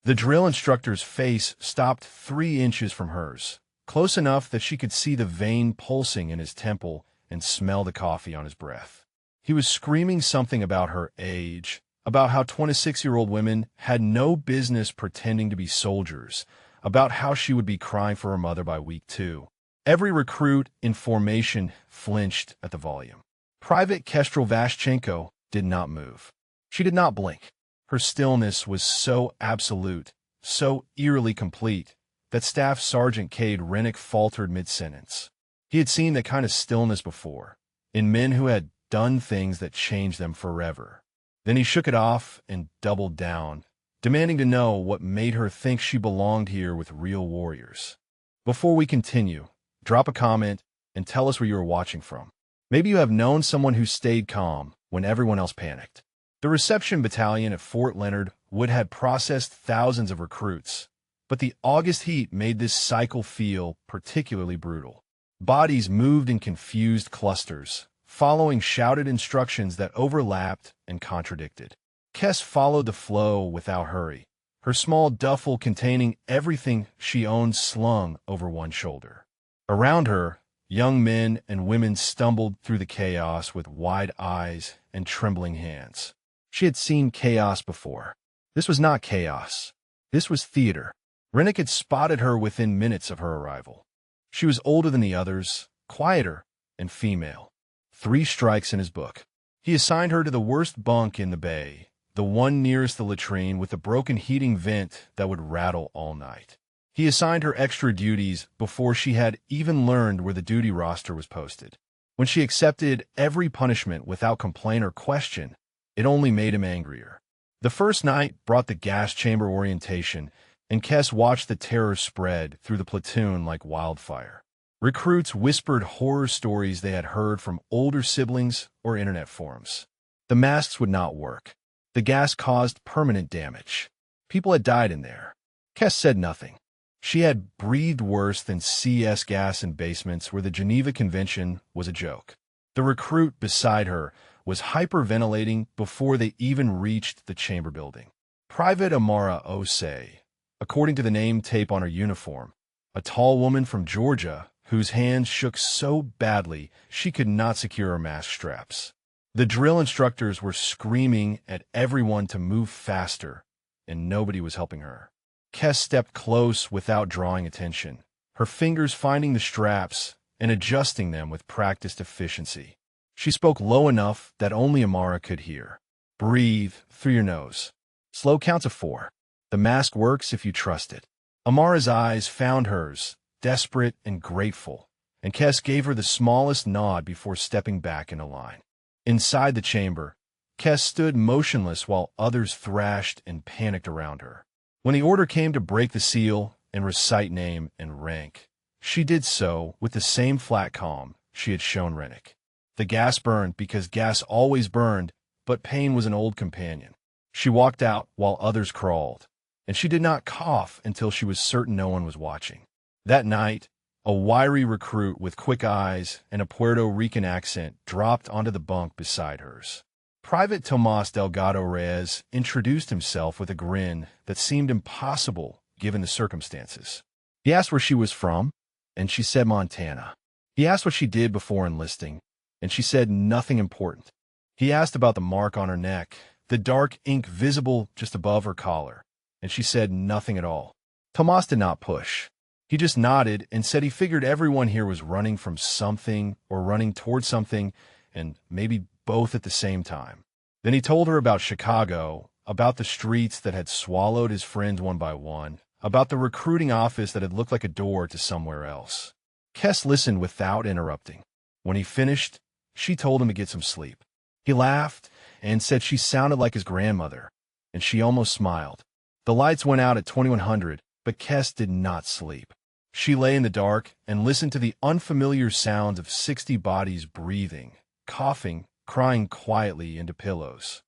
The drill instructor's face stopped 3 inches from hers, close enough that she could see the vein pulsing in his temple and smell the coffee on his breath. He was screaming something about her age, about how 26-year-old women had no business pretending to be soldiers, about how she would be crying for her mother by week 2. Every recruit in formation flinched at the volume. Private Kestrel Vashchenko did not move. She did not blink. Her stillness was so absolute, so eerily complete, that Staff Sergeant Cade Rennick faltered mid-sentence. He had seen that kind of stillness before, in men who had done things that changed them forever. Then he shook it off and doubled down, demanding to know what made her think she belonged here with real warriors. Before we continue, drop a comment and tell us where you are watching from. Maybe you have known someone who stayed calm when everyone else panicked. The reception battalion at Fort Leonard Wood had processed thousands of recruits, but the August heat made this cycle feel particularly brutal. Bodies moved in confused clusters, following shouted instructions that overlapped and contradicted. Kess followed the flow without hurry, her small duffel containing everything she owned slung over one shoulder. Around her, young men and women stumbled through the chaos with wide eyes and trembling hands. She had seen chaos before. This was not chaos. This was theater. Rennick had spotted her within minutes of her arrival. She was older than the others, quieter, and female. 3 strikes in his book. He assigned her to the worst bunk in the bay, the one nearest the latrine with a broken heating vent that would rattle all night. He assigned her extra duties before she had even learned where the duty roster was posted. When she accepted every punishment without complaint or question, it only made him angrier. The first night brought the gas chamber orientation, and Kess watched the terror spread through the platoon like wildfire. Recruits whispered horror stories they had heard from older siblings or internet forums. The masks would not work. The gas caused permanent damage. People had died in there. Kess said nothing. She had breathed worse than CS gas in basements where the Geneva Convention was a joke. The recruit beside her was hyperventilating before they even reached the chamber building. Private Amara Osei, according to the name tape on her uniform, a tall woman from Georgia whose hands shook so badly she could not secure her mask straps. The drill instructors were screaming at everyone to move faster, and nobody was helping her. Kess stepped close without drawing attention, her fingers finding the straps and adjusting them with practiced efficiency. She spoke low enough that only Amara could hear. Breathe through your nose. Slow count to 4. The mask works if you trust it. Amara's eyes found hers, desperate and grateful, and Kess gave her the smallest nod before stepping back in a line. Inside the chamber, Kess stood motionless while others thrashed and panicked around her. When the order came to break the seal and recite name and rank, she did so with the same flat calm she had shown Rennick. The gas burned because gas always burned, but pain was an old companion. She walked out while others crawled, and she did not cough until she was certain no one was watching. That night, a wiry recruit with quick eyes and a Puerto Rican accent dropped onto the bunk beside hers. Private Tomas Delgado Reyes introduced himself with a grin that seemed impossible given the circumstances. He asked where she was from, and she said Montana. He asked what she did before enlisting, and she said nothing important. He asked about the mark on her neck, the dark ink visible just above her collar, and she said nothing at all. Tomas did not push. He just nodded and said he figured everyone here was running from something or running toward something, and maybe both at the same time. Then he told her about Chicago, about the streets that had swallowed his friends one by one, about the recruiting office that had looked like a door to somewhere else. Kess listened without interrupting. When he finished, she told him to get some sleep. He laughed and said she sounded like his grandmother, and she almost smiled. The lights went out at 2100, but Kess did not sleep. She lay in the dark and listened to the unfamiliar sounds of 60 bodies breathing, coughing, crying quietly into pillows.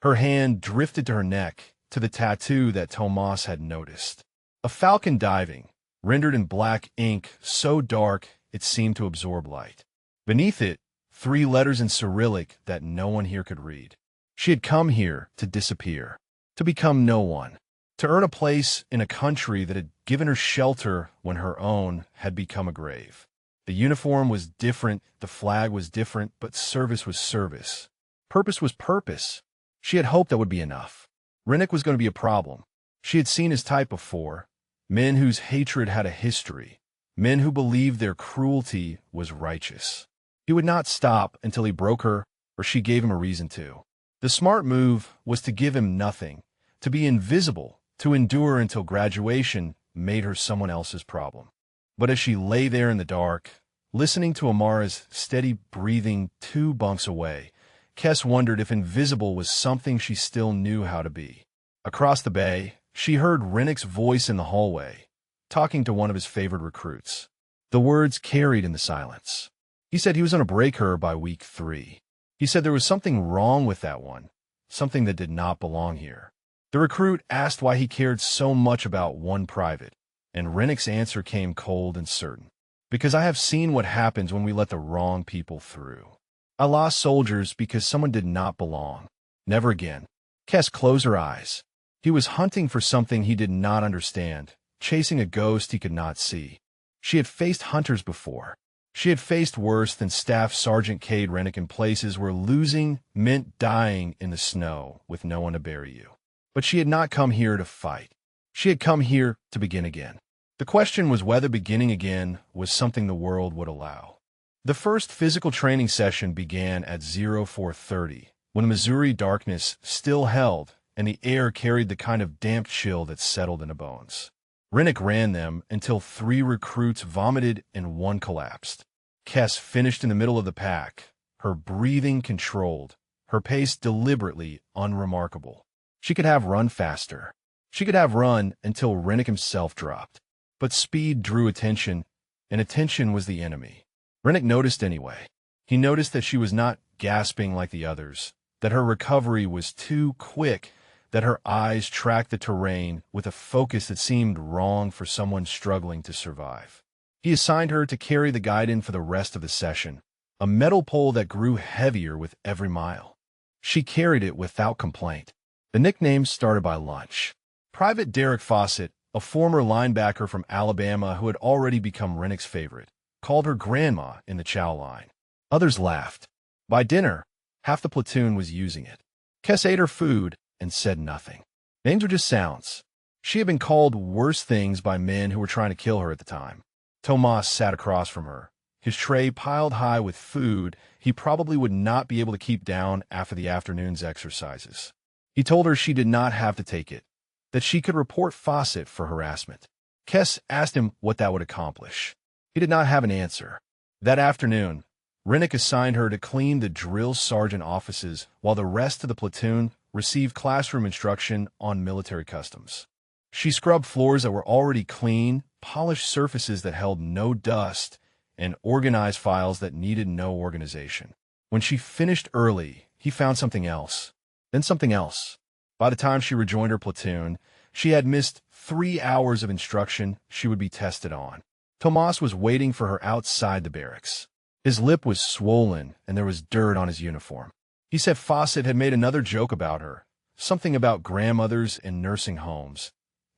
Her hand drifted to her neck, to the tattoo that Tomas had noticed. A falcon diving, rendered in black ink so dark it seemed to absorb light. Beneath it, 3 letters in Cyrillic that no one here could read. She had come here to disappear, to become no one, to earn a place in a country that had given her shelter when her own had become a grave. The uniform was different, the flag was different, but service was service. Purpose was purpose. She had hoped that would be enough. Rinnik was going to be a problem. She had seen his type before, men whose hatred had a history, men who believed their cruelty was righteous. He would not stop until he broke her or she gave him a reason to. The smart move was to give him nothing, to be invisible, to endure until graduation made her someone else's problem. But as she lay there in the dark, listening to Amara's steady breathing 2 bunks away, Kes wondered if invisible was something she still knew how to be. Across the bay, she heard Rinnik's voice in the hallway, talking to one of his favorite recruits. The words carried in the silence. He said he was going to break her by week 3. He said there was something wrong with that one, something that did not belong here. The recruit asked why he cared so much about one private, and Rinnik's answer came cold and certain. Because I have seen what happens when we let the wrong people through. I lost soldiers because someone did not belong. Never again. Kes closed her eyes. He was hunting for something he did not understand, chasing a ghost he could not see. She had faced hunters before. She had faced worse than Staff Sergeant Cade Rinnik in places where losing meant dying in the snow with no one to bury you. But she had not come here to fight. She had come here to begin again. The question was whether beginning again was something the world would allow. The first physical training session began at 04:30, when the Missouri darkness still held and the air carried the kind of damp chill that settled into bones. Rinnik ran them until 3 recruits vomited and 1 collapsed. Kes finished in the middle of the pack, her breathing controlled, her pace deliberately unremarkable. She could have run faster. She could have run until Rinnik himself dropped. But speed drew attention, and attention was the enemy. Rinnik noticed anyway. He noticed that she was not gasping like the others, that her recovery was too quick, that her eyes tracked the terrain with a focus that seemed wrong for someone struggling to survive. He assigned her to carry the guide-in for the rest of the session, a metal pole that grew heavier with every mile. She carried it without complaint. The nickname started by lunch. Private Derek Fawcett, a former linebacker from Alabama who had already become Rinnik's favorite, called her Grandma in the chow line. Others laughed. By dinner, half the platoon was using it. Kes ate her food and said nothing. Names were just sounds. She had been called worse things by men who were trying to kill her at the time. Tomas sat across from her, his tray piled high with food he probably would not be able to keep down after the afternoon's exercises. He told her she did not have to take it, that she could report Fawcett for harassment. Kes asked him what that would accomplish. He did not have an answer. That afternoon, Rinnik assigned her to clean the drill sergeant offices while the rest of the platoon received classroom instruction on military customs. She scrubbed floors that were already clean, polished surfaces that held no dust, and organized files that needed no organization. When she finished early, he found something else, then something else. By the time she rejoined her platoon, she had missed 3 hours of instruction she would be tested on. Tomas was waiting for her outside the barracks. His lip was swollen, and there was dirt on his uniform. He said Fawcett had made another joke about her, something about grandmothers in nursing homes,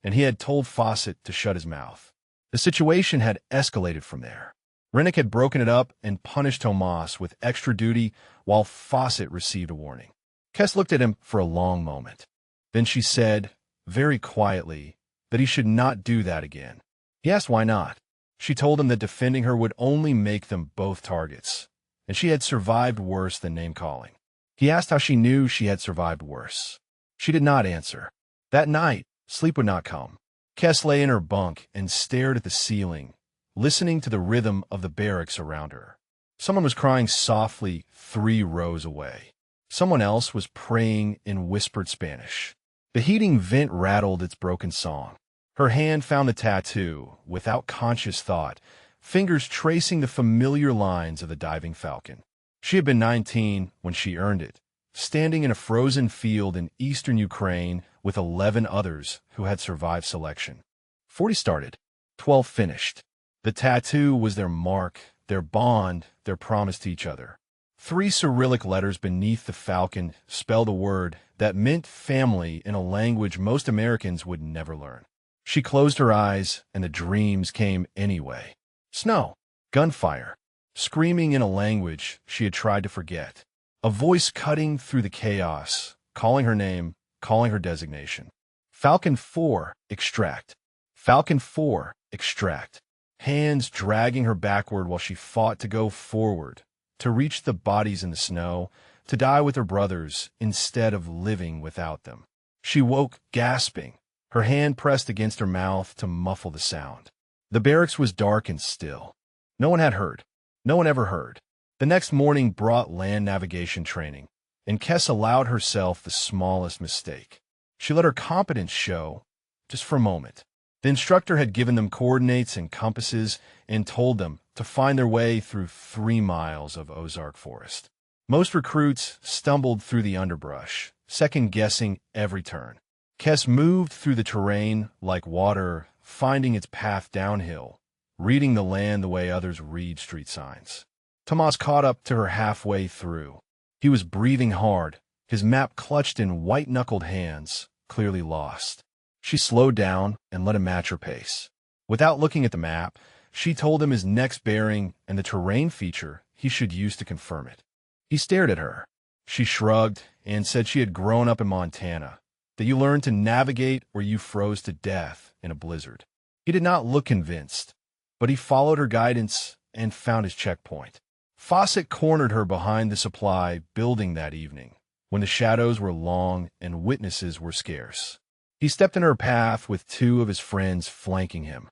and he had told Fawcett to shut his mouth. The situation had escalated from there. Rinnik had broken it up and punished Tomas with extra duty while Fawcett received a warning. Kes looked at him for a long moment. Then she said, very quietly, that he should not do that again. He asked why not. She told him that defending her would only make them both targets, and she had survived worse than name-calling. He asked how she knew she had survived worse. She did not answer. That night, sleep would not come. Kes lay in her bunk and stared at the ceiling, listening to the rhythm of the barracks around her. Someone was crying softly 3 rows away. Someone else was praying in whispered Spanish. The heating vent rattled its broken song. Her hand found the tattoo, without conscious thought, fingers tracing the familiar lines of the diving falcon. She had been 19 when she earned it, standing in a frozen field in eastern Ukraine with 11 others who had survived selection. 40 started, 12 finished. The tattoo was their mark, their bond, their promise to each other. 3 Cyrillic letters beneath the falcon spelled a word that meant family in a language most Americans would never learn. She closed her eyes, and the dreams came anyway. Snow, gunfire, screaming in a language she had tried to forget. A voice cutting through the chaos, calling her name, calling her designation. Falcon 4, extract. Falcon 4, extract. Hands dragging her backward while she fought to go forward, to reach the bodies in the snow, to die with her brothers instead of living without them. She woke, gasping, her hand pressed against her mouth to muffle the sound. The barracks was dark and still. No one had heard. No one ever heard. The next morning brought land navigation training, and Kes allowed herself the smallest mistake. She let her competence show, just for a moment. The instructor had given them coordinates and compasses and told them to find their way through 3 miles of Ozark forest. Most recruits stumbled through the underbrush, second-guessing every turn. Kes moved through the terrain like water, finding its path downhill, reading the land the way others read street signs. Tomas caught up to her halfway through. He was breathing hard, his map clutched in white-knuckled hands, clearly lost. She slowed down and let him match her pace. Without looking at the map, she told him his next bearing and the terrain feature he should use to confirm it. He stared at her. She shrugged and said she had grown up in Montana, that you learned to navigate or you froze to death in a blizzard. He did not look convinced, but he followed her guidance and found his checkpoint. Fawcett cornered her behind the supply building that evening, when the shadows were long and witnesses were scarce. He stepped in her path with 2 of his friends flanking him,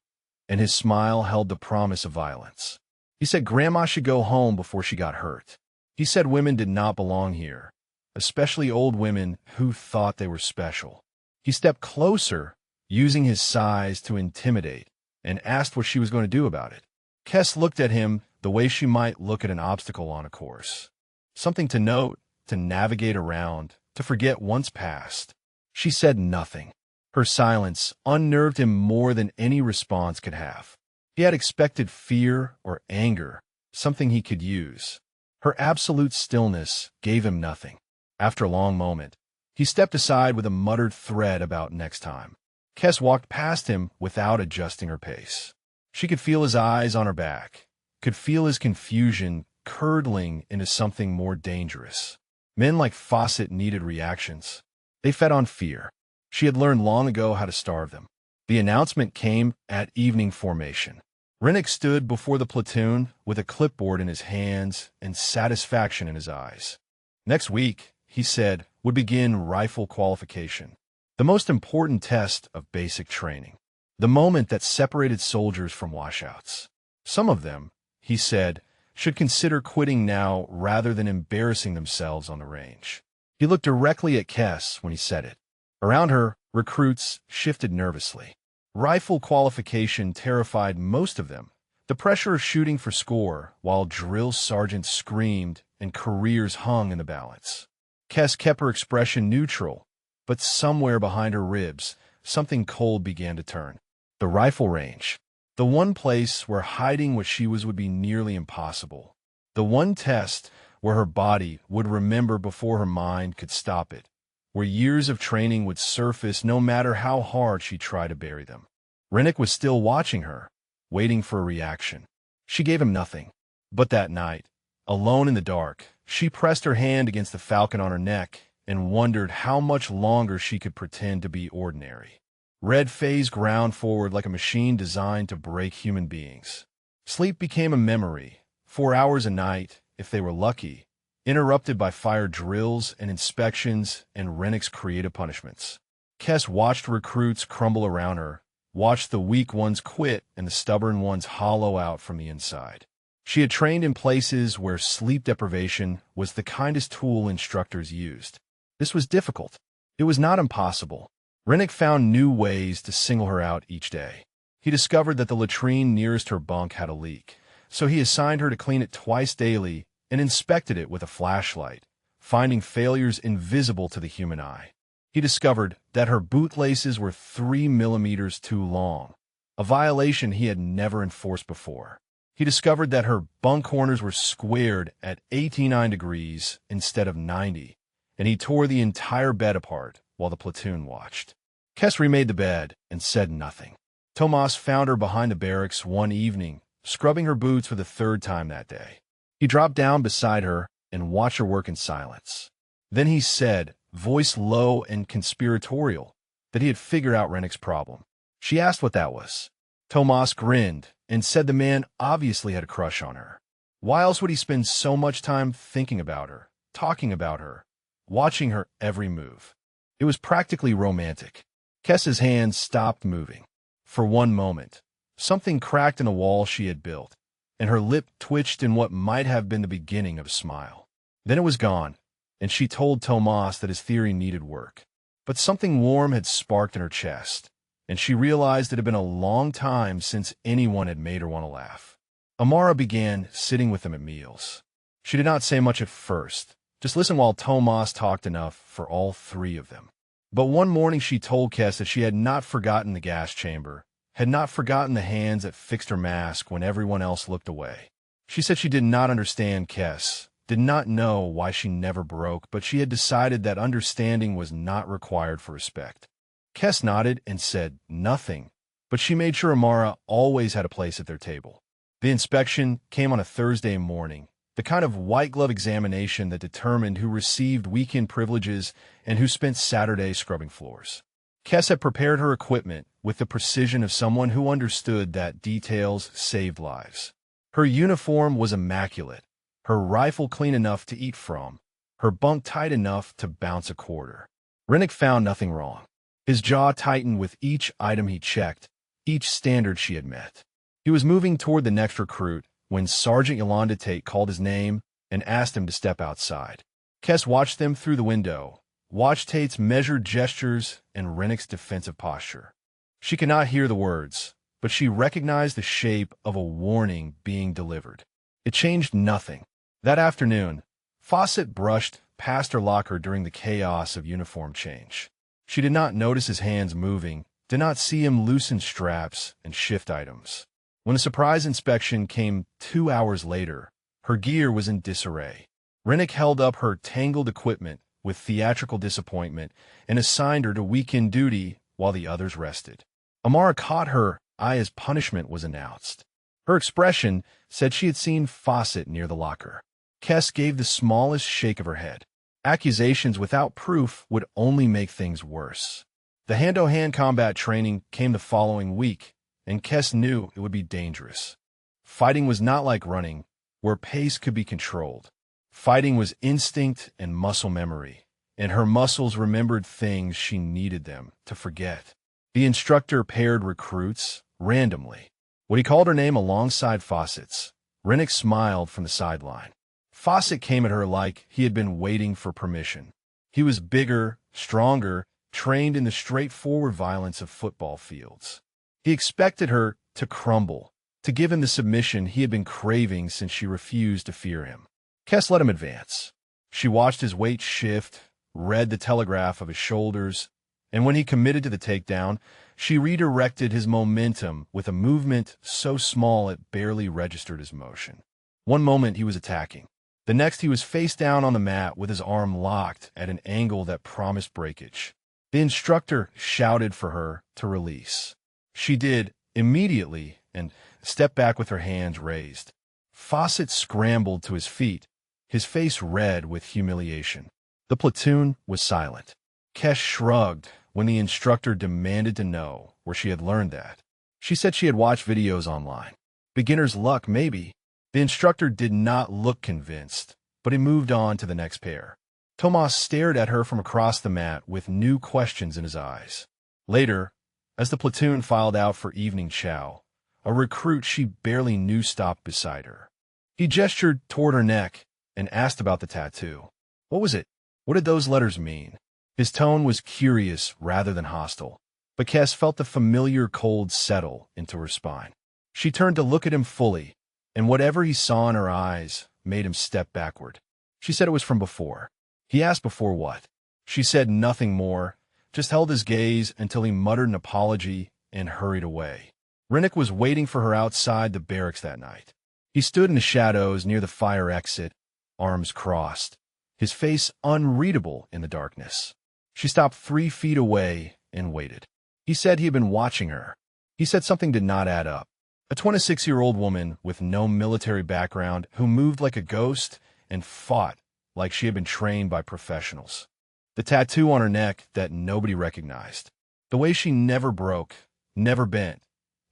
and his smile held the promise of violence. He said Grandma should go home before she got hurt. He said women did not belong here, especially old women who thought they were special. He stepped closer, using his size to intimidate, and asked what she was going to do about it. Kes looked at him the way she might look at an obstacle on a course. Something to note, to navigate around, to forget once past. She said nothing. Her silence unnerved him more than any response could have. He had expected fear or anger, something he could use. Her absolute stillness gave him nothing. After a long moment, he stepped aside with a muttered threat about next time. Kes walked past him without adjusting her pace. She could feel his eyes on her back, could feel his confusion curdling into something more dangerous. Men like Fawcett needed reactions. They fed on fear. She had learned long ago how to starve them. The announcement came at evening formation. Rennick stood before the platoon with a clipboard in his hands and satisfaction in his eyes. Next week, he said, would begin rifle qualification, the most important test of basic training, the moment that separated soldiers from washouts. Some of them, he said, should consider quitting now rather than embarrassing themselves on the range. He looked directly at Kes when he said it. Around her, recruits shifted nervously. Rifle qualification terrified most of them. The pressure of shooting for score while drill sergeants screamed and careers hung in the balance. Kes kept her expression neutral, but somewhere behind her ribs, something cold began to turn. The rifle range. The one place where hiding what she was would be nearly impossible. The one test where her body would remember before her mind could stop it, where years of training would surface no matter how hard she tried to bury them. Rennick was still watching her, waiting for a reaction. She gave him nothing. But that night, alone in the dark, she pressed her hand against the falcon on her neck and wondered how much longer she could pretend to be ordinary. Red phase ground forward like a machine designed to break human beings. Sleep became a memory, 4 hours a night, if they were lucky, interrupted by fire drills and inspections and Rennick's creative punishments. Kes watched recruits crumble around her, watched the weak ones quit and the stubborn ones hollow out from the inside. She had trained in places where sleep deprivation was the kindest tool instructors used. This was difficult. It was not impossible. Rennick found new ways to single her out each day. He discovered that the latrine nearest her bunk had a leak, so he assigned her to clean it twice daily and inspected it with a flashlight, finding failures invisible to the human eye. He discovered that her bootlaces were 3 millimeters too long, a violation he had never enforced before. He discovered that her bunk corners were squared at 89 degrees instead of 90, and he tore the entire bed apart while the platoon watched. Kes remade the bed and said nothing. Tomas found her behind the barracks one evening, scrubbing her boots for the third time that day. He dropped down beside her and watched her work in silence. Then he said, voice low and conspiratorial, that he had figured out Rennick's problem. She asked what that was. Tomas grinned and said the man obviously had a crush on her. Why else would he spend so much time thinking about her, talking about her, watching her every move? It was practically romantic. Kes's hands stopped moving. For one moment, something cracked in the wall she had built, and her lip twitched in what might have been the beginning of a smile. Then it was gone, and she told Tomas that his theory needed work. But something warm had sparked in her chest, and she realized it had been a long time since anyone had made her want to laugh. Amara began sitting with them at meals. She did not say much at first, just listen while Tomas talked enough for all three of them. But one morning she told Kes that she had not forgotten the gas chamber, had not forgotten the hands that fixed her mask when everyone else looked away. She said she did not understand Kes, did not know why she never broke, but she had decided that understanding was not required for respect. Kes nodded and said nothing, but she made sure Amara always had a place at their table. The inspection came on a Thursday morning, the kind of white-glove examination that determined who received weekend privileges and who spent Saturday scrubbing floors. Kes had prepared her equipment with the precision of someone who understood that details saved lives. Her uniform was immaculate, her rifle clean enough to eat from, her bunk tight enough to bounce a quarter. Rennick found nothing wrong. His jaw tightened with each item he checked, each standard she had met. He was moving toward the next recruit when Sergeant Yolanda Tate called his name and asked him to step outside. Kes watched them through the window, watched Tate's measured gestures and Rennick's defensive posture. She could not hear the words, but she recognized the shape of a warning being delivered. It changed nothing. That afternoon, Fawcett brushed past her locker during the chaos of uniform change. She did not notice his hands moving, did not see him loosen straps and shift items. When a surprise inspection came 2 hours later, her gear was in disarray. Rennick held up her tangled equipment with theatrical disappointment and assigned her to weekend duty while the others rested. Amara caught her eye as punishment was announced. Her expression said she had seen Fawcett near the locker. Kes gave the smallest shake of her head. Accusations without proof would only make things worse. The hand-to-hand combat training came the following week, and Kes knew it would be dangerous. Fighting was not like running, where pace could be controlled. Fighting was instinct and muscle memory, and her muscles remembered things she needed them to forget. The instructor paired recruits randomly. When he called her name alongside Fawcett's, Rennick smiled from the sideline. Fawcett came at her like he had been waiting for permission. He was bigger, stronger, trained in the straightforward violence of football fields. He expected her to crumble, to give him the submission he had been craving since she refused to fear him. Kes let him advance. She watched his weight shift, read the telegraph of his shoulders, and when he committed to the takedown, she redirected his momentum with a movement so small it barely registered his motion. One moment he was attacking. The next he was face down on the mat with his arm locked at an angle that promised breakage. The instructor shouted for her to release. She did immediately and stepped back with her hands raised. Fawcett scrambled to his feet, his face red with humiliation. The platoon was silent. Kes shrugged when the instructor demanded to know where she had learned that. She said she had watched videos online. Beginner's luck, maybe. The instructor did not look convinced, but he moved on to the next pair. Tomas stared at her from across the mat with new questions in his eyes. Later, as the platoon filed out for evening chow, a recruit she barely knew stopped beside her. He gestured toward her neck and asked about the tattoo. What was it? What did those letters mean? His tone was curious rather than hostile, but Kes felt the familiar cold settle into her spine. She turned to look at him fully, and whatever he saw in her eyes made him step backward. She said it was from before. He asked before what? She said nothing more, just held his gaze until he muttered an apology and hurried away. Rennick was waiting for her outside the barracks that night. He stood in the shadows near the fire exit, arms crossed, his face unreadable in the darkness. She stopped 3 feet away and waited. He said he had been watching her. He said something did not add up. A 26-year-old woman with no military background who moved like a ghost and fought like she had been trained by professionals. The tattoo on her neck that nobody recognized. The way she never broke, never bent,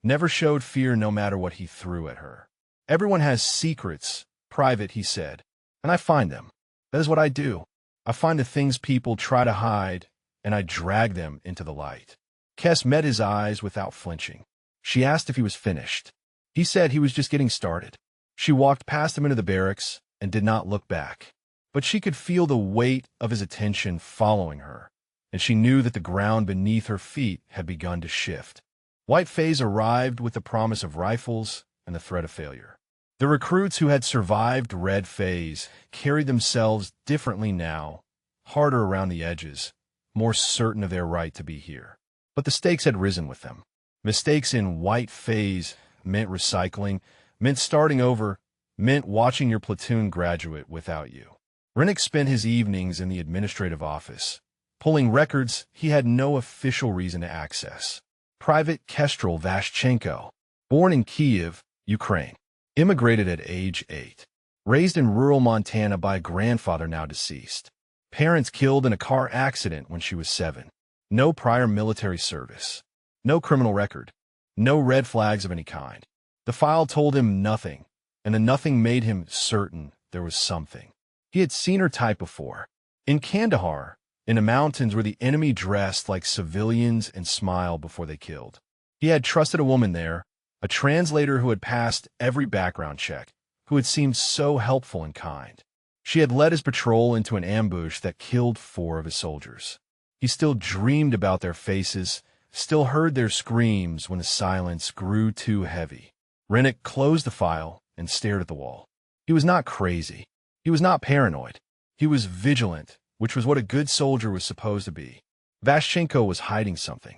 never showed fear no matter what he threw at her. Everyone has secrets, private, he said, and I find them. That is what I do. I find the things people try to hide, and I drag them into the light. Kes met his eyes without flinching. She asked if he was finished. He said he was just getting started. She walked past him into the barracks and did not look back. But she could feel the weight of his attention following her, and she knew that the ground beneath her feet had begun to shift. White Phase arrived with the promise of rifles and the threat of failure. The recruits who had survived Red Phase carried themselves differently now, harder around the edges, more certain of their right to be here. But the stakes had risen with them. Mistakes in White Phase meant recycling, meant starting over, meant watching your platoon graduate without you. Rennick spent his evenings in the administrative office, pulling records he had no official reason to access. Private Kestrel Vashchenko, born in Kiev, Ukraine, immigrated at age 8, raised in rural Montana by a grandfather now deceased. Parents killed in a car accident when she was 7. No prior military service. No criminal record. No red flags of any kind. The file told him nothing, and the nothing made him certain there was something. He had seen her type before. In Kandahar, in the mountains where the enemy dressed like civilians and smiled before they killed. He had trusted a woman there, a translator who had passed every background check, who had seemed so helpful and kind. She had led his patrol into an ambush that killed 4 of his soldiers. He still dreamed about their faces, still heard their screams when the silence grew too heavy. Rennick closed the file and stared at the wall. He was not crazy. He was not paranoid. He was vigilant, which was what a good soldier was supposed to be. Vashchenko was hiding something.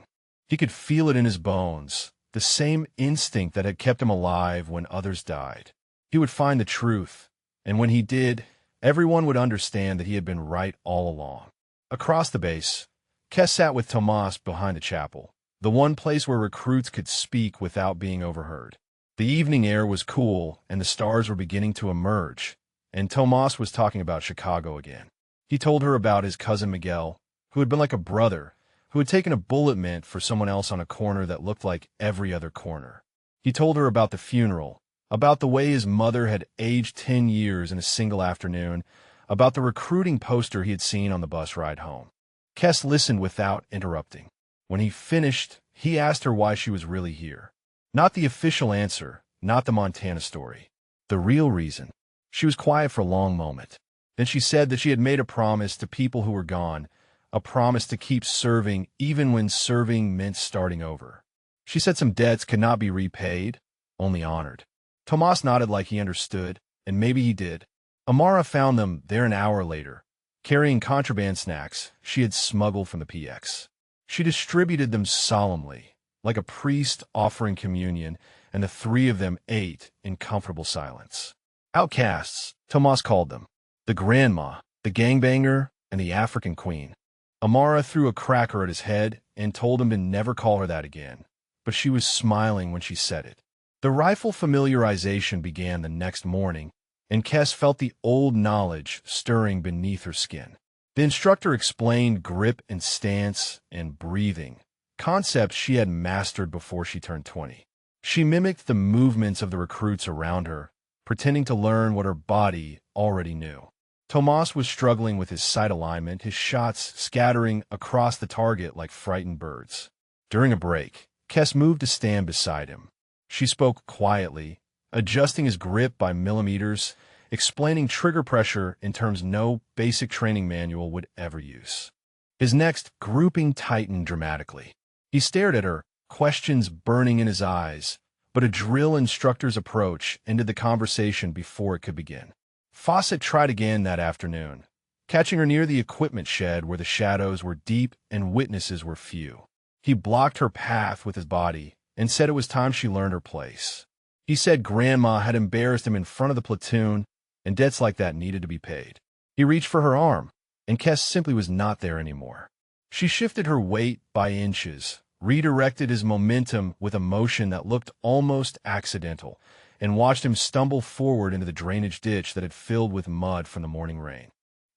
He could feel it in his bones, the same instinct that had kept him alive when others died. He would find the truth, and when he did, everyone would understand that he had been right all along. Across the base, Kes sat with Tomas behind the chapel, the one place where recruits could speak without being overheard. The evening air was cool, and the stars were beginning to emerge, and Tomas was talking about Chicago again. He told her about his cousin Miguel, who had been like a brother, who had taken a bullet mint for someone else on a corner that looked like every other corner. He told her about the funeral, about the way his mother had aged 10 years in a single afternoon, about the recruiting poster he had seen on the bus ride home. Kes listened without interrupting. When he finished, he asked her why she was really here. Not the official answer, not the Montana story. The real reason. She was quiet for a long moment. Then she said that she had made a promise to people who were gone, a promise to keep serving even when serving meant starting over. She said some debts could not be repaid, only honored. Tomas nodded like he understood, and maybe he did. Amara found them there an hour later, carrying contraband snacks she had smuggled from the PX. She distributed them solemnly, like a priest offering communion, and the 3 of them ate in comfortable silence. Outcasts, Tomas called them. The grandma, the gangbanger, and the African queen. Amara threw a cracker at his head and told him to never call her that again, but she was smiling when she said it. The rifle familiarization began the next morning, and Kes felt the old knowledge stirring beneath her skin. The instructor explained grip and stance and breathing, concepts she had mastered before she turned 20. She mimicked the movements of the recruits around her, pretending to learn what her body already knew. Tomas was struggling with his sight alignment, his shots scattering across the target like frightened birds. During a break, Kes moved to stand beside him. She spoke quietly, adjusting his grip by millimeters, explaining trigger pressure in terms no basic training manual would ever use. His next grouping tightened dramatically. He stared at her, questions burning in his eyes, but a drill instructor's approach ended the conversation before it could begin. Fawcett tried again that afternoon, catching her near the equipment shed where the shadows were deep and witnesses were few. He blocked her path with his body and said it was time she learned her place. He said Grandma had embarrassed him in front of the platoon, and debts like that needed to be paid. He reached for her arm, and Kes simply was not there anymore. She shifted her weight by inches, redirected his momentum with a motion that looked almost accidental, and watched him stumble forward into the drainage ditch that had filled with mud from the morning rain.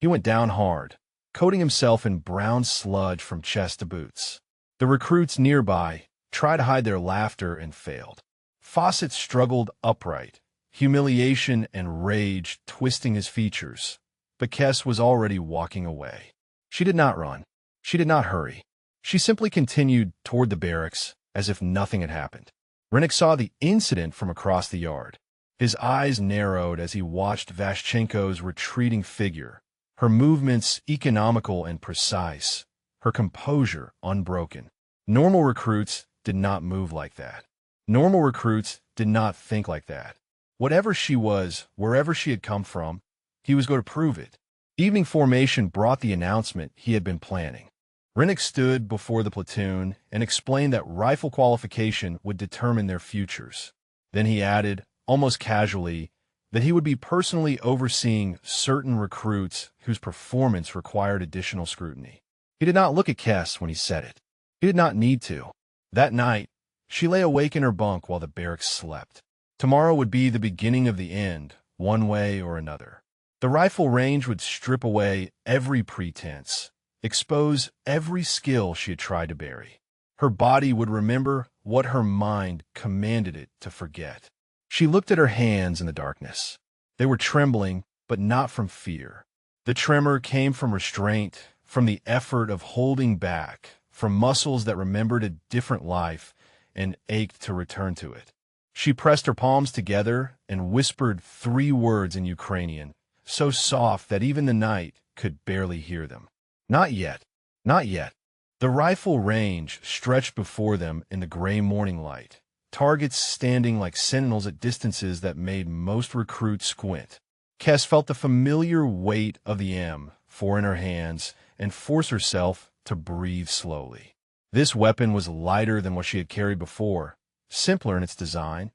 He went down hard, coating himself in brown sludge from chest to boots. The recruits nearby tried to hide their laughter and failed. Fawcett struggled upright, humiliation and rage twisting his features, but Kes was already walking away. She did not run. She did not hurry. She simply continued toward the barracks as if nothing had happened. Rennick saw the incident from across the yard. His eyes narrowed as he watched Vashchenko's retreating figure, her movements economical and precise, her composure unbroken. Normal recruits did not move like that. Normal recruits did not think like that. Whatever she was, wherever she had come from, he was going to prove it. Evening formation brought the announcement he had been planning. Rennick stood before the platoon and explained that rifle qualification would determine their futures. Then he added, almost casually, that he would be personally overseeing certain recruits whose performance required additional scrutiny. He did not look at Kes when he said it. He did not need to. That night, she lay awake in her bunk while the barracks slept. Tomorrow would be the beginning of the end, one way or another. The rifle range would strip away every pretense, expose every skill she had tried to bury. Her body would remember what her mind commanded it to forget. She looked at her hands in the darkness. They were trembling, but not from fear. The tremor came from restraint, from the effort of holding back, from muscles that remembered a different life and ached to return to it. She pressed her palms together and whispered 3 words in Ukrainian, so soft that even the night could barely hear them. Not yet. Not yet. The rifle range stretched before them in the gray morning light, targets standing like sentinels at distances that made most recruits squint. Kes felt the familiar weight of the M4 in her hands and forced herself to breathe slowly. This weapon was lighter than what she had carried before, simpler in its design,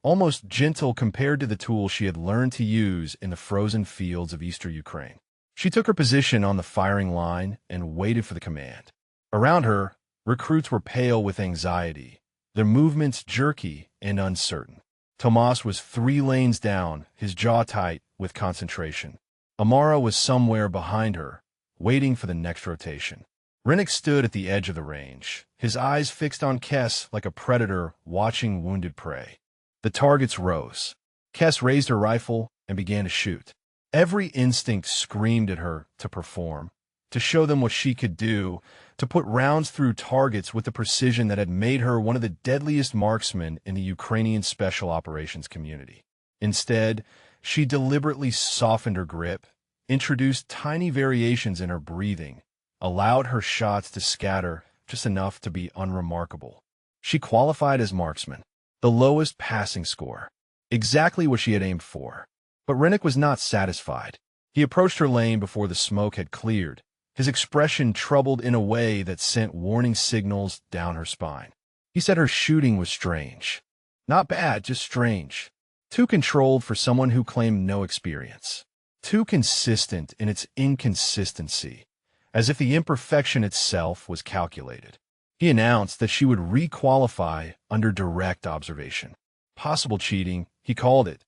almost gentle compared to the tool she had learned to use in the frozen fields of eastern Ukraine. She took her position on the firing line and waited for the command. Around her, recruits were pale with anxiety, their movements jerky and uncertain. Tomas was 3 lanes down, his jaw tight with concentration. Amara was somewhere behind her, waiting for the next rotation. Rennick stood at the edge of the range, his eyes fixed on Kes like a predator watching wounded prey. The targets rose. Kes raised her rifle and began to shoot. Every instinct screamed at her to perform, to show them what she could do, to put rounds through targets with the precision that had made her one of the deadliest marksmen in the Ukrainian special operations community. Instead, she deliberately softened her grip, introduced tiny variations in her breathing, allowed her shots to scatter just enough to be unremarkable. She qualified as marksman, the lowest passing score, exactly what she had aimed for. But Rennick was not satisfied. He approached her lane before the smoke had cleared, his expression troubled in a way that sent warning signals down her spine. He said her shooting was strange. Not bad, just strange. Too controlled for someone who claimed no experience. Too consistent in its inconsistency, as if the imperfection itself was calculated. He announced that she would re-qualify under direct observation. Possible cheating, he called it,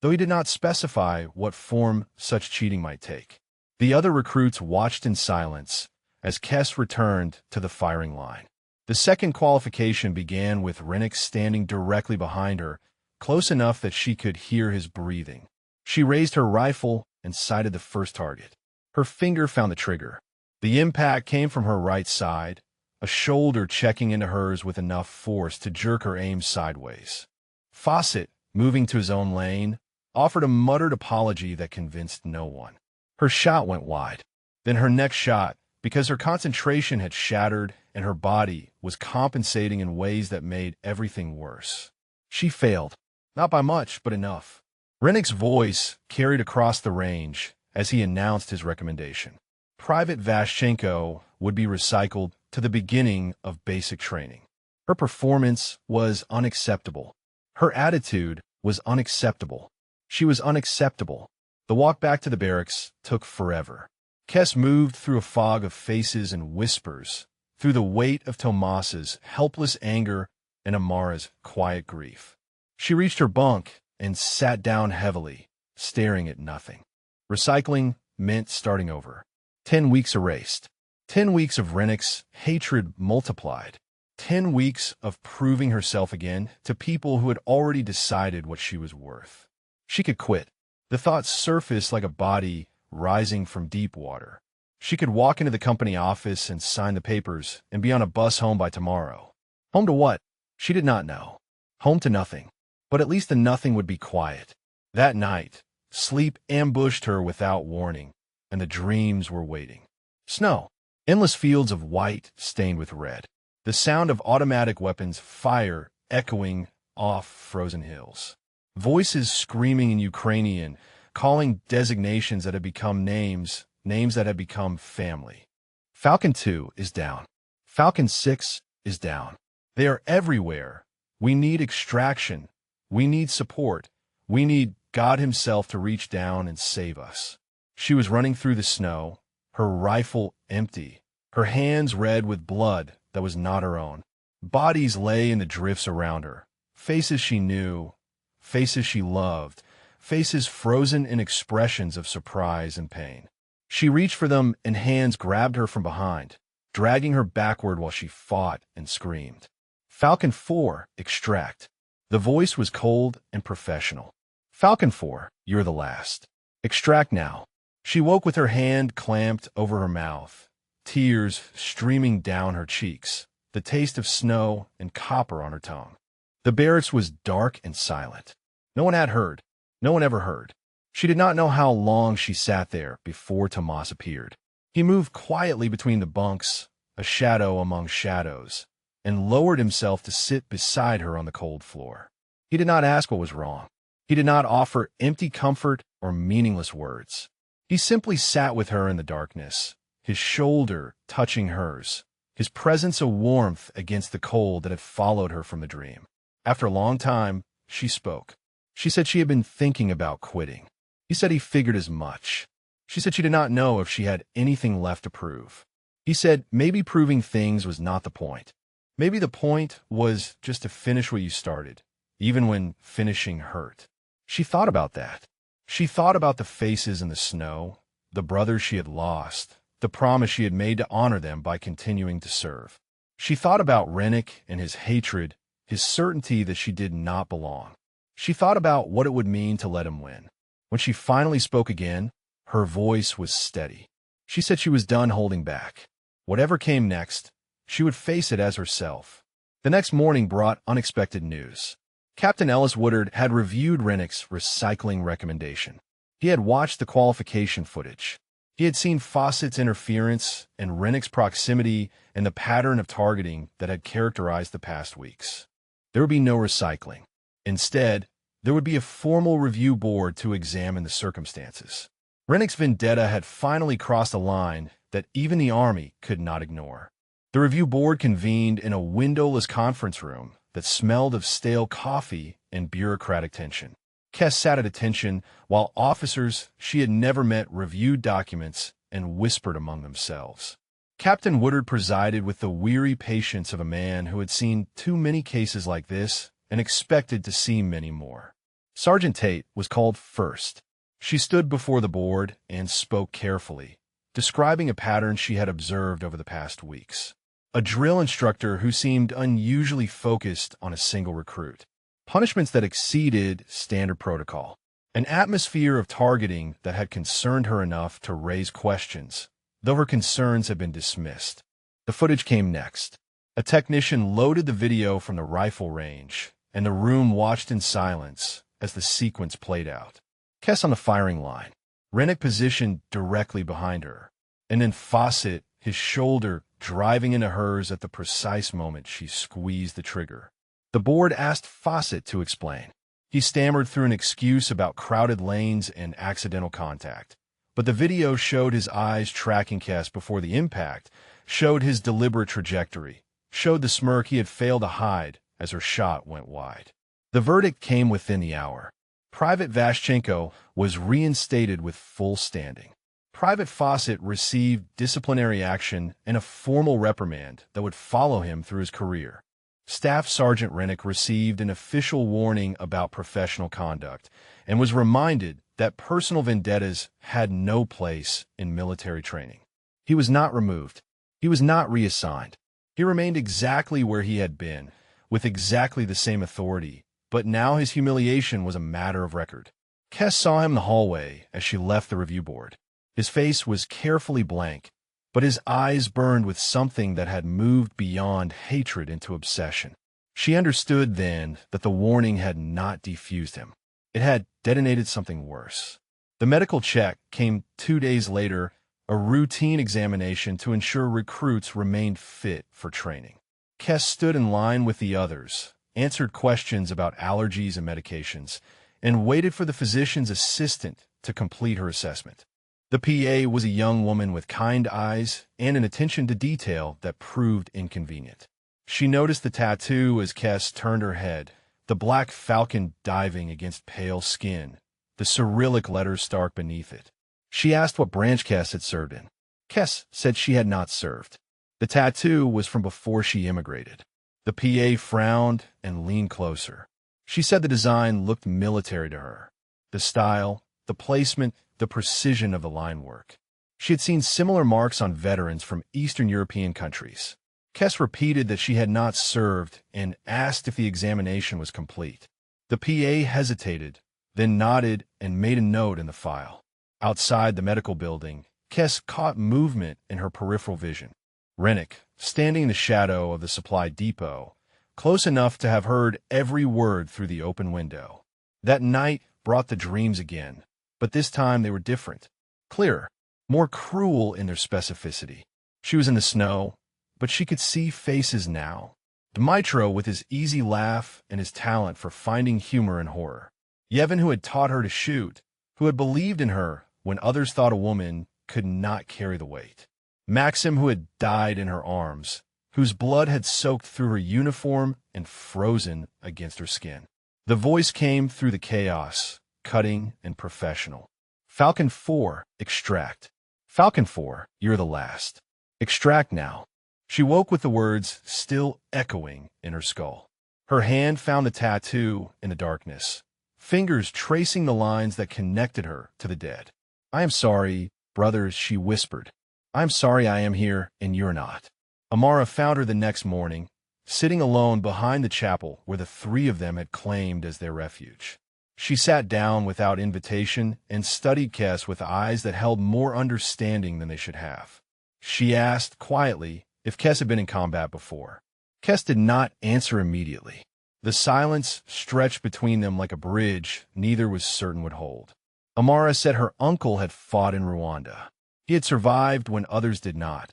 though he did not specify what form such cheating might take. The other recruits watched in silence as Kes returned to the firing line. The second qualification began with Rennick standing directly behind her, close enough that she could hear his breathing. She raised her rifle and sighted the first target. Her finger found the trigger. The impact came from her right side, a shoulder checking into hers with enough force to jerk her aim sideways. Fawcett, moving to his own lane, offered a muttered apology that convinced no one. Her shot went wide. Then her next shot, because her concentration had shattered and her body was compensating in ways that made everything worse. She failed. Not by much, but enough. Rennick's voice carried across the range as he announced his recommendation. Private Vashchenko would be recycled to the beginning of basic training. Her performance was unacceptable. Her attitude was unacceptable. She was unacceptable. The walk back to the barracks took forever. Kes moved through a fog of faces and whispers, through the weight of Tomas's helpless anger and Amara's quiet grief. She reached her bunk and sat down heavily, staring at nothing. Recycling meant starting over. 10 weeks erased. 10 weeks of Rennick's hatred multiplied. 10 weeks of proving herself again to people who had already decided what she was worth. She could quit. The thought surfaced like a body rising from deep water. She could walk into the company office and sign the papers and be on a bus home by tomorrow. Home to what? She did not know. Home to nothing. But at least the nothing would be quiet. That night, sleep ambushed her without warning, and the dreams were waiting. Snow. Endless fields of white stained with red. The sound of automatic weapons fire echoing off frozen hills. Voices screaming in Ukrainian, calling designations that had become names that had become family. Falcon 2 is down. Falcon 6 is down. They are everywhere. We need extraction. We need support. We need God himself to reach down and save us. She was running through the snow, her rifle empty, her hands red with blood that was not her own. Bodies lay in the drifts around her, faces she knew, faces she loved, faces frozen in expressions of surprise and pain. She reached for them and hands grabbed her from behind, dragging her backward while she fought and screamed. Falcon 4, extract. The voice was cold and professional. Falcon 4, you're the last. Extract now. She woke with her hand clamped over her mouth, tears streaming down her cheeks, the taste of snow and copper on her tongue. The barracks was dark and silent. No one had heard. No one ever heard. She did not know how long she sat there before Tomas appeared. He moved quietly between the bunks, a shadow among shadows, and lowered himself to sit beside her on the cold floor. He did not ask what was wrong. He did not offer empty comfort or meaningless words. He simply sat with her in the darkness, his shoulder touching hers, his presence a warmth against the cold that had followed her from the dream. After a long time, she spoke. She said she had been thinking about quitting. He said he figured as much. She said she did not know if she had anything left to prove. He said maybe proving things was not the point. Maybe the point was just to finish what you started, even when finishing hurt. She thought about that. She thought about the faces in the snow, the brothers she had lost, the promise she had made to honor them by continuing to serve. She thought about Rennick and his hatred, his certainty that she did not belong. She thought about what it would mean to let him win. When she finally spoke again, her voice was steady. She said she was done holding back. Whatever came next, she would face it as herself. The next morning brought unexpected news. Captain Ellis Woodard had reviewed Rennick's recycling recommendation. He had watched the qualification footage. He had seen Fawcett's interference and Rennick's proximity and the pattern of targeting that had characterized the past weeks. There would be no recycling. Instead, there would be a formal review board to examine the circumstances. Rennick's vendetta had finally crossed a line that even the Army could not ignore. The review board convened in a windowless conference room that smelled of stale coffee and bureaucratic tension. Kes sat at attention while officers she had never met reviewed documents and whispered among themselves. Captain Woodard presided with the weary patience of a man who had seen too many cases like this and expected to see many more. Sergeant Tate was called first. She stood before the board and spoke carefully, describing a pattern she had observed over the past weeks. A drill instructor who seemed unusually focused on a single recruit. Punishments that exceeded standard protocol. An atmosphere of targeting that had concerned her enough to raise questions, though her concerns had been dismissed. The footage came next. A technician loaded the video from the rifle range, and the room watched in silence as the sequence played out. Kes on the firing line, Rennick positioned directly behind her, and then Fawcett, his shoulder driving into hers at the precise moment she squeezed the trigger. The board asked Fawcett to explain. He stammered through an excuse about crowded lanes and accidental contact, but the video showed his eyes tracking Kes before the impact, showed his deliberate trajectory, showed the smirk he had failed to hide as her shot went wide. The verdict came within the hour. Private Vashchenko was reinstated with full standing. Private Fawcett received disciplinary action and a formal reprimand that would follow him through his career. Staff Sergeant Rennick received an official warning about professional conduct and was reminded that personal vendettas had no place in military training. He was not removed. He was not reassigned. He remained exactly where he had been, with exactly the same authority, but now his humiliation was a matter of record. Kes saw him in the hallway as she left the review board. His face was carefully blank, but his eyes burned with something that had moved beyond hatred into obsession. She understood then that the warning had not defused him. It had detonated something worse. The medical check came 2 days later, a routine examination to ensure recruits remained fit for training. Kes stood in line with the others, answered questions about allergies and medications, and waited for the physician's assistant to complete her assessment. The PA was a young woman with kind eyes and an attention to detail that proved inconvenient. She noticed the tattoo as Kes turned her head, the black falcon diving against pale skin, the Cyrillic letters stark beneath it. She asked what branch Kes had served in. Kes said she had not served. The tattoo was from before she immigrated. The PA frowned and leaned closer. She said the design looked military to her. The style, the placement, the precision of the line work. She had seen similar marks on veterans from Eastern European countries. Kes repeated that she had not served and asked if the examination was complete. The PA hesitated, then nodded and made a note in the file. Outside the medical building, Kes caught movement in her peripheral vision. Rennick, standing in the shadow of the supply depot, close enough to have heard every word through the open window. That night brought the dreams again, but this time they were different, clearer, more cruel in their specificity. She was in the snow, but she could see faces now. Dmytro with his easy laugh and his talent for finding humor in horror. Yevon, who had taught her to shoot, who had believed in her when others thought a woman could not carry the weight. Maxim, who had died in her arms, whose blood had soaked through her uniform and frozen against her skin. The voice came through the chaos, cutting and professional. Falcon 4, extract. Falcon 4, you're the last. Extract now. She woke with the words still echoing in her skull. Her hand found the tattoo in the darkness, fingers tracing the lines that connected her to the dead. I am sorry, brothers, she whispered. I'm sorry I am here and you're not. Amara found her the next morning, sitting alone behind the chapel where the three of them had claimed as their refuge. She sat down without invitation and studied Kes with eyes that held more understanding than they should have. She asked quietly if Kes had been in combat before. Kes did not answer immediately. The silence stretched between them like a bridge neither was certain would hold. Amara said her uncle had fought in Rwanda. He had survived when others did not,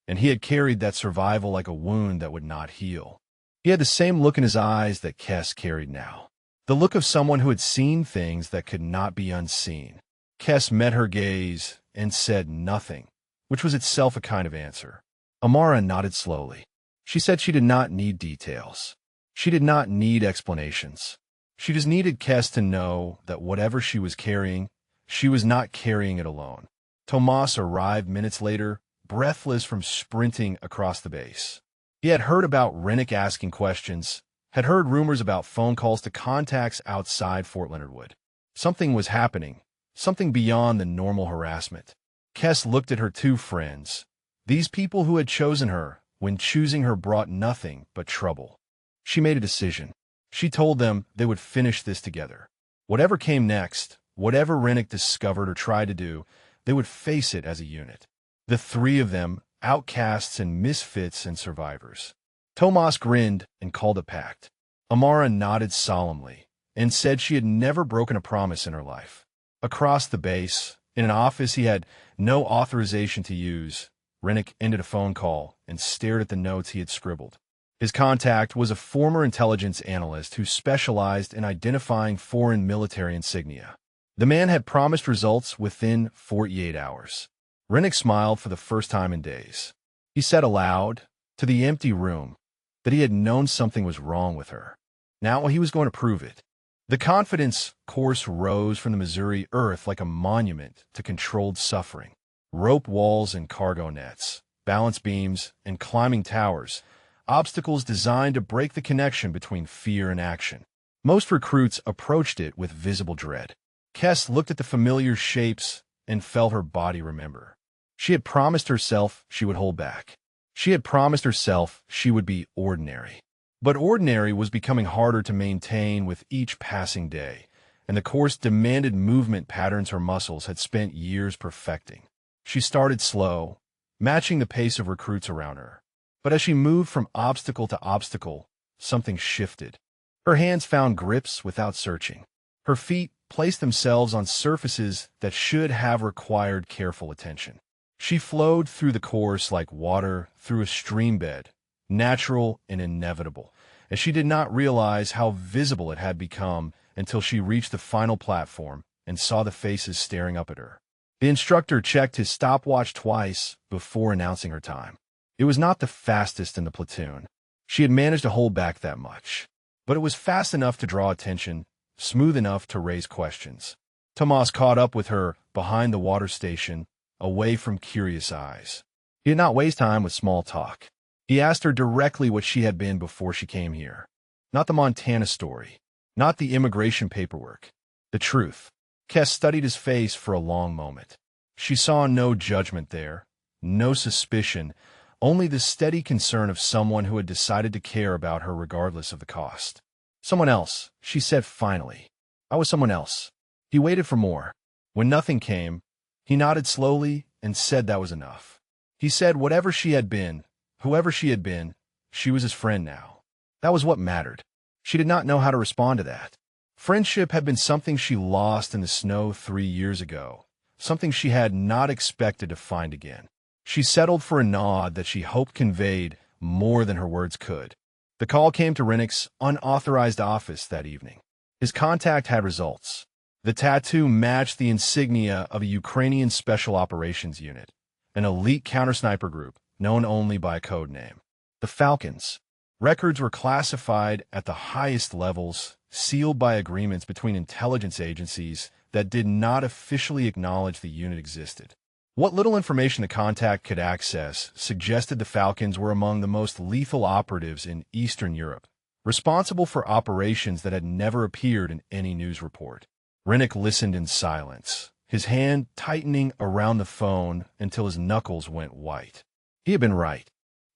and he had carried that survival like a wound that would not heal. He had the same look in his eyes that Kes carried now, the look of someone who had seen things that could not be unseen. Kes met her gaze and said nothing, which was itself a kind of answer. Amara nodded slowly. She said she did not need details. She did not need explanations. She just needed Kes to know that whatever she was carrying, she was not carrying it alone. Tomas arrived minutes later, breathless from sprinting across the base. He had heard about Rennick asking questions, had heard rumors about phone calls to contacts outside Fort Leonard Wood. Something was happening, something beyond the normal harassment. Kes looked at her two friends, these people who had chosen her when choosing her brought nothing but trouble. She made a decision. She told them they would finish this together. Whatever came next, whatever Rennick discovered or tried to do, they would face it as a unit. The three of them, outcasts and misfits and survivors. Tomas grinned and called a pact. Amara nodded solemnly and said she had never broken a promise in her life. Across the base, in an office he had no authorization to use, Rennick ended a phone call and stared at the notes he had scribbled. His contact was a former intelligence analyst who specialized in identifying foreign military insignia. The man had promised results within 48 hours. Rennick smiled for the first time in days. He said aloud, to the empty room, that he had known something was wrong with her. Now he was going to prove it. The confidence course rose from the Missouri earth like a monument to controlled suffering. Rope walls and cargo nets, balance beams, and climbing towers, obstacles designed to break the connection between fear and action. Most recruits approached it with visible dread. Kes looked at the familiar shapes and felt her body remember. She had promised herself she would hold back. She had promised herself she would be ordinary. But ordinary was becoming harder to maintain with each passing day, and the course demanded movement patterns her muscles had spent years perfecting. She started slow, matching the pace of recruits around her. But as she moved from obstacle to obstacle, something shifted. Her hands found grips without searching. Her feet placed themselves on surfaces that should have required careful attention. She flowed through the course like water through a stream bed, natural and inevitable, and she did not realize how visible it had become until she reached the final platform and saw the faces staring up at her. The instructor checked his stopwatch twice before announcing her time. It was not the fastest in the platoon. She had managed to hold back that much. But it was fast enough to draw attention, smooth enough to raise questions. Tomas caught up with her behind the water station, away from curious eyes. He did not waste time with small talk. He asked her directly what she had been before she came here. Not the Montana story, not the immigration paperwork. The truth. Kes studied his face for a long moment. She saw no judgment there, no suspicion, only the steady concern of someone who had decided to care about her regardless of the cost. Someone else, she said finally. I was someone else. He waited for more. When nothing came, he nodded slowly and said that was enough. He said whatever she had been, whoever she had been, she was his friend now. That was what mattered. She did not know how to respond to that. Friendship had been something she lost in the snow 3 years ago, something she had not expected to find again. She settled for a nod that she hoped conveyed more than her words could. The call came to Rennick's unauthorized office that evening. His contact had results. The tattoo matched the insignia of a Ukrainian Special Operations Unit, an elite counter-sniper group known only by a code name. The Falcons. Records were classified at the highest levels, sealed by agreements between intelligence agencies that did not officially acknowledge the unit existed. What little information the contact could access suggested the Falcons were among the most lethal operatives in Eastern Europe, responsible for operations that had never appeared in any news report. Rennick listened in silence, his hand tightening around the phone until his knuckles went white. He had been right.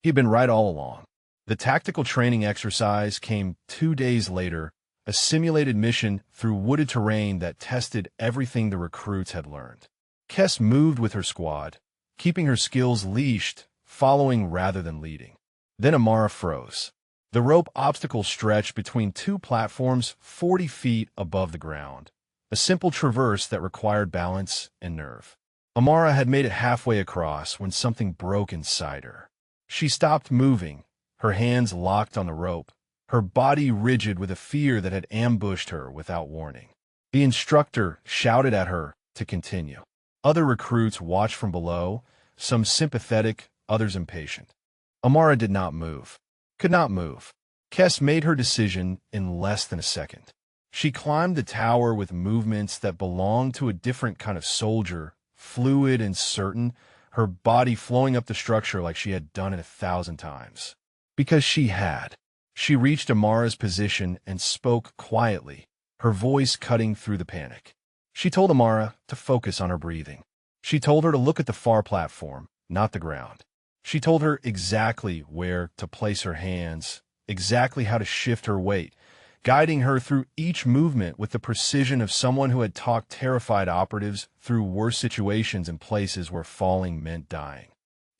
He had been right all along. The tactical training exercise came 2 days later, a simulated mission through wooded terrain that tested everything the recruits had learned. Kes moved with her squad, keeping her skills leashed, following rather than leading. Then Amara froze. The rope obstacle stretched between 2 platforms 40 feet above the ground, a simple traverse that required balance and nerve. Amara had made it halfway across when something broke inside her. She stopped moving, her hands locked on the rope, her body rigid with a fear that had ambushed her without warning. The instructor shouted at her to continue. Other recruits watched from below, some sympathetic, others impatient. Amara did not move. Could not move. Kes made her decision in less than a second. She climbed the tower with movements that belonged to a different kind of soldier, fluid and certain, her body flowing up the structure like she had done it 1,000 times. Because she had. She reached Amara's position and spoke quietly, her voice cutting through the panic. She told Amara to focus on her breathing. She told her to look at the far platform, not the ground. She told her exactly where to place her hands, exactly how to shift her weight, guiding her through each movement with the precision of someone who had talked terrified operatives through worse situations in places where falling meant dying.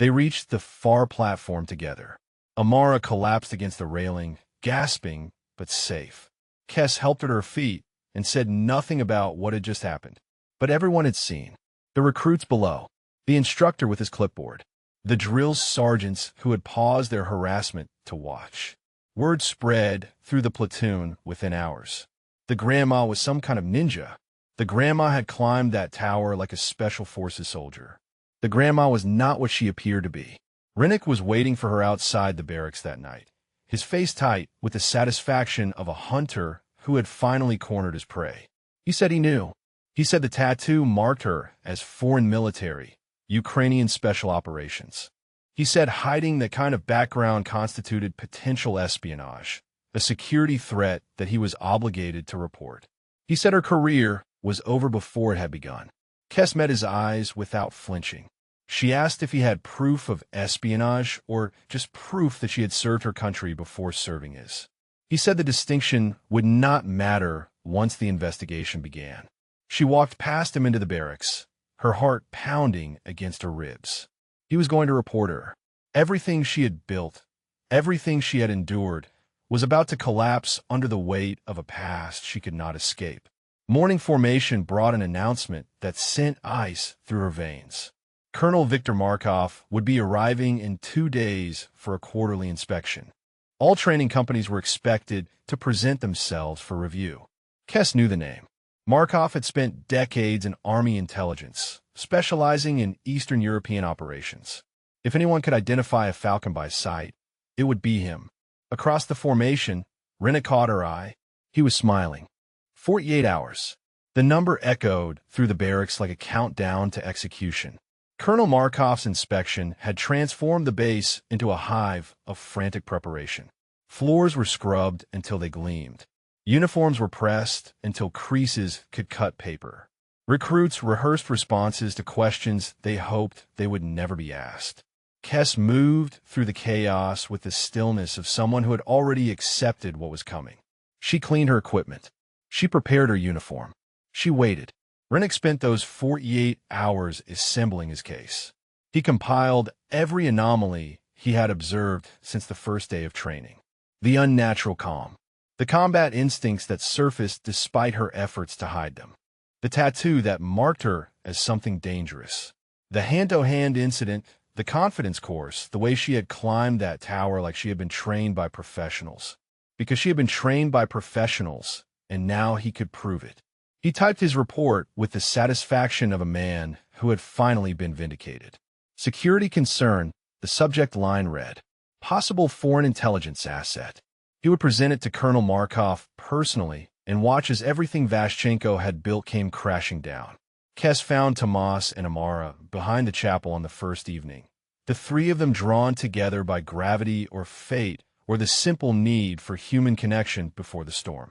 They reached the far platform together. Amara collapsed against the railing, gasping, but safe. Kes helped her to her feet and said nothing about what had just happened. But everyone had seen. The recruits below, the instructor with his clipboard, the drill sergeants who had paused their harassment to watch. Word spread through the platoon within hours. The grandma was some kind of ninja. The grandma had climbed that tower like a special forces soldier. The grandma was not what she appeared to be. Rennick was waiting for her outside the barracks that night, his face tight with the satisfaction of a hunter who had finally cornered his prey. He said he knew. He said the tattoo marked her as foreign military, Ukrainian special operations. He said hiding that kind of background constituted potential espionage, a security threat that he was obligated to report. He said her career was over before it had begun. Kes met his eyes without flinching. She asked if he had proof of espionage or just proof that she had served her country before serving his. He said the distinction would not matter once the investigation began. She walked past him into the barracks, her heart pounding against her ribs. He was going to report her. Everything she had built, everything she had endured, was about to collapse under the weight of a past she could not escape. Morning formation brought an announcement that sent ice through her veins. Colonel Viktor Markov would be arriving in 2 days for a quarterly inspection. All training companies were expected to present themselves for review. Kes knew the name. Markov had spent decades in Army intelligence, specializing in Eastern European operations. If anyone could identify a Falcon by sight, it would be him. Across the formation, Rena caught her eye. He was smiling. 48 hours. The number echoed through the barracks like a countdown to execution. Colonel Markov's inspection had transformed the base into a hive of frantic preparation. Floors were scrubbed until they gleamed. Uniforms were pressed until creases could cut paper. Recruits rehearsed responses to questions they hoped they would never be asked. Kes moved through the chaos with the stillness of someone who had already accepted what was coming. She cleaned her equipment. She prepared her uniform. She waited. Rennick spent those 48 hours assembling his case. He compiled every anomaly he had observed since the first day of training. The unnatural calm. The combat instincts that surfaced despite her efforts to hide them. The tattoo that marked her as something dangerous. The hand-to-hand incident, the confidence course, the way she had climbed that tower like she had been trained by professionals. Because she had been trained by professionals, and now he could prove it. He typed his report with the satisfaction of a man who had finally been vindicated. Security concern, the subject line read, possible foreign intelligence asset. He would present it to Colonel Markov personally and watch as everything Vashchenko had built came crashing down. Kes found Tomas and Amara behind the chapel on the first evening, the three of them drawn together by gravity or fate or the simple need for human connection before the storm.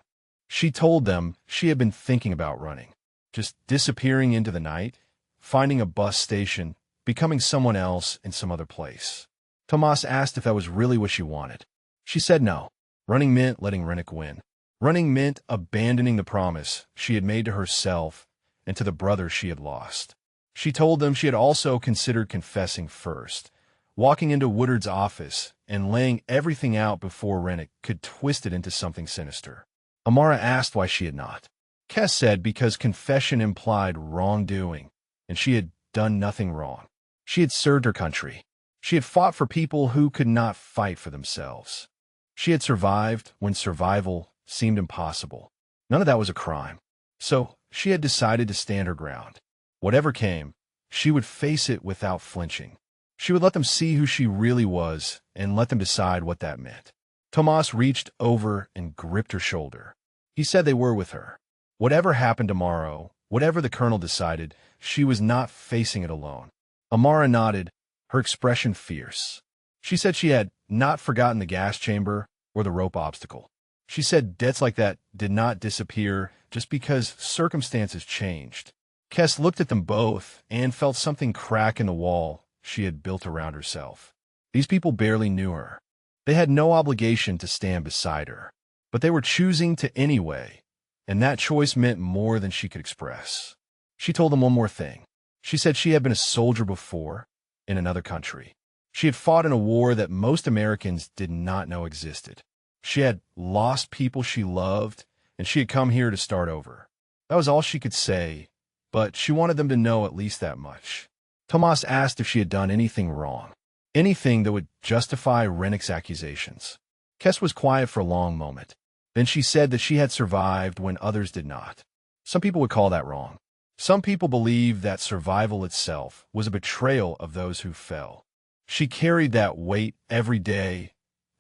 She told them she had been thinking about running, just disappearing into the night, finding a bus station, becoming someone else in some other place. Tomas asked if that was really what she wanted. She said no. Running meant letting Rennick win. Running meant abandoning the promise she had made to herself and to the brother she had lost. She told them she had also considered confessing first, walking into Woodard's office and laying everything out before Rennick could twist it into something sinister. Amara asked why she had not. Kes said because confession implied wrongdoing, and she had done nothing wrong. She had served her country. She had fought for people who could not fight for themselves. She had survived when survival seemed impossible. None of that was a crime. So she had decided to stand her ground. Whatever came, she would face it without flinching. She would let them see who she really was and let them decide what that meant. Tomas reached over and gripped her shoulder. He said they were with her. Whatever happened tomorrow, whatever the colonel decided, she was not facing it alone. Amara nodded, her expression fierce. She said she had not forgotten the gas chamber or the rope obstacle. She said debts like that did not disappear just because circumstances changed. Kes looked at them both and felt something crack in the wall she had built around herself. These people barely knew her. They had no obligation to stand beside her, but they were choosing to anyway, and that choice meant more than she could express. She told them one more thing. She said she had been a soldier before, in another country. She had fought in a war that most Americans did not know existed. She had lost people she loved, and she had come here to start over. That was all she could say, but she wanted them to know at least that much. Tomas asked if she had done anything wrong, anything that would justify Rennick's accusations. Kes was quiet for a long moment. Then she said that she had survived when others did not. Some people would call that wrong. Some people believed that survival itself was a betrayal of those who fell. She carried that weight every day,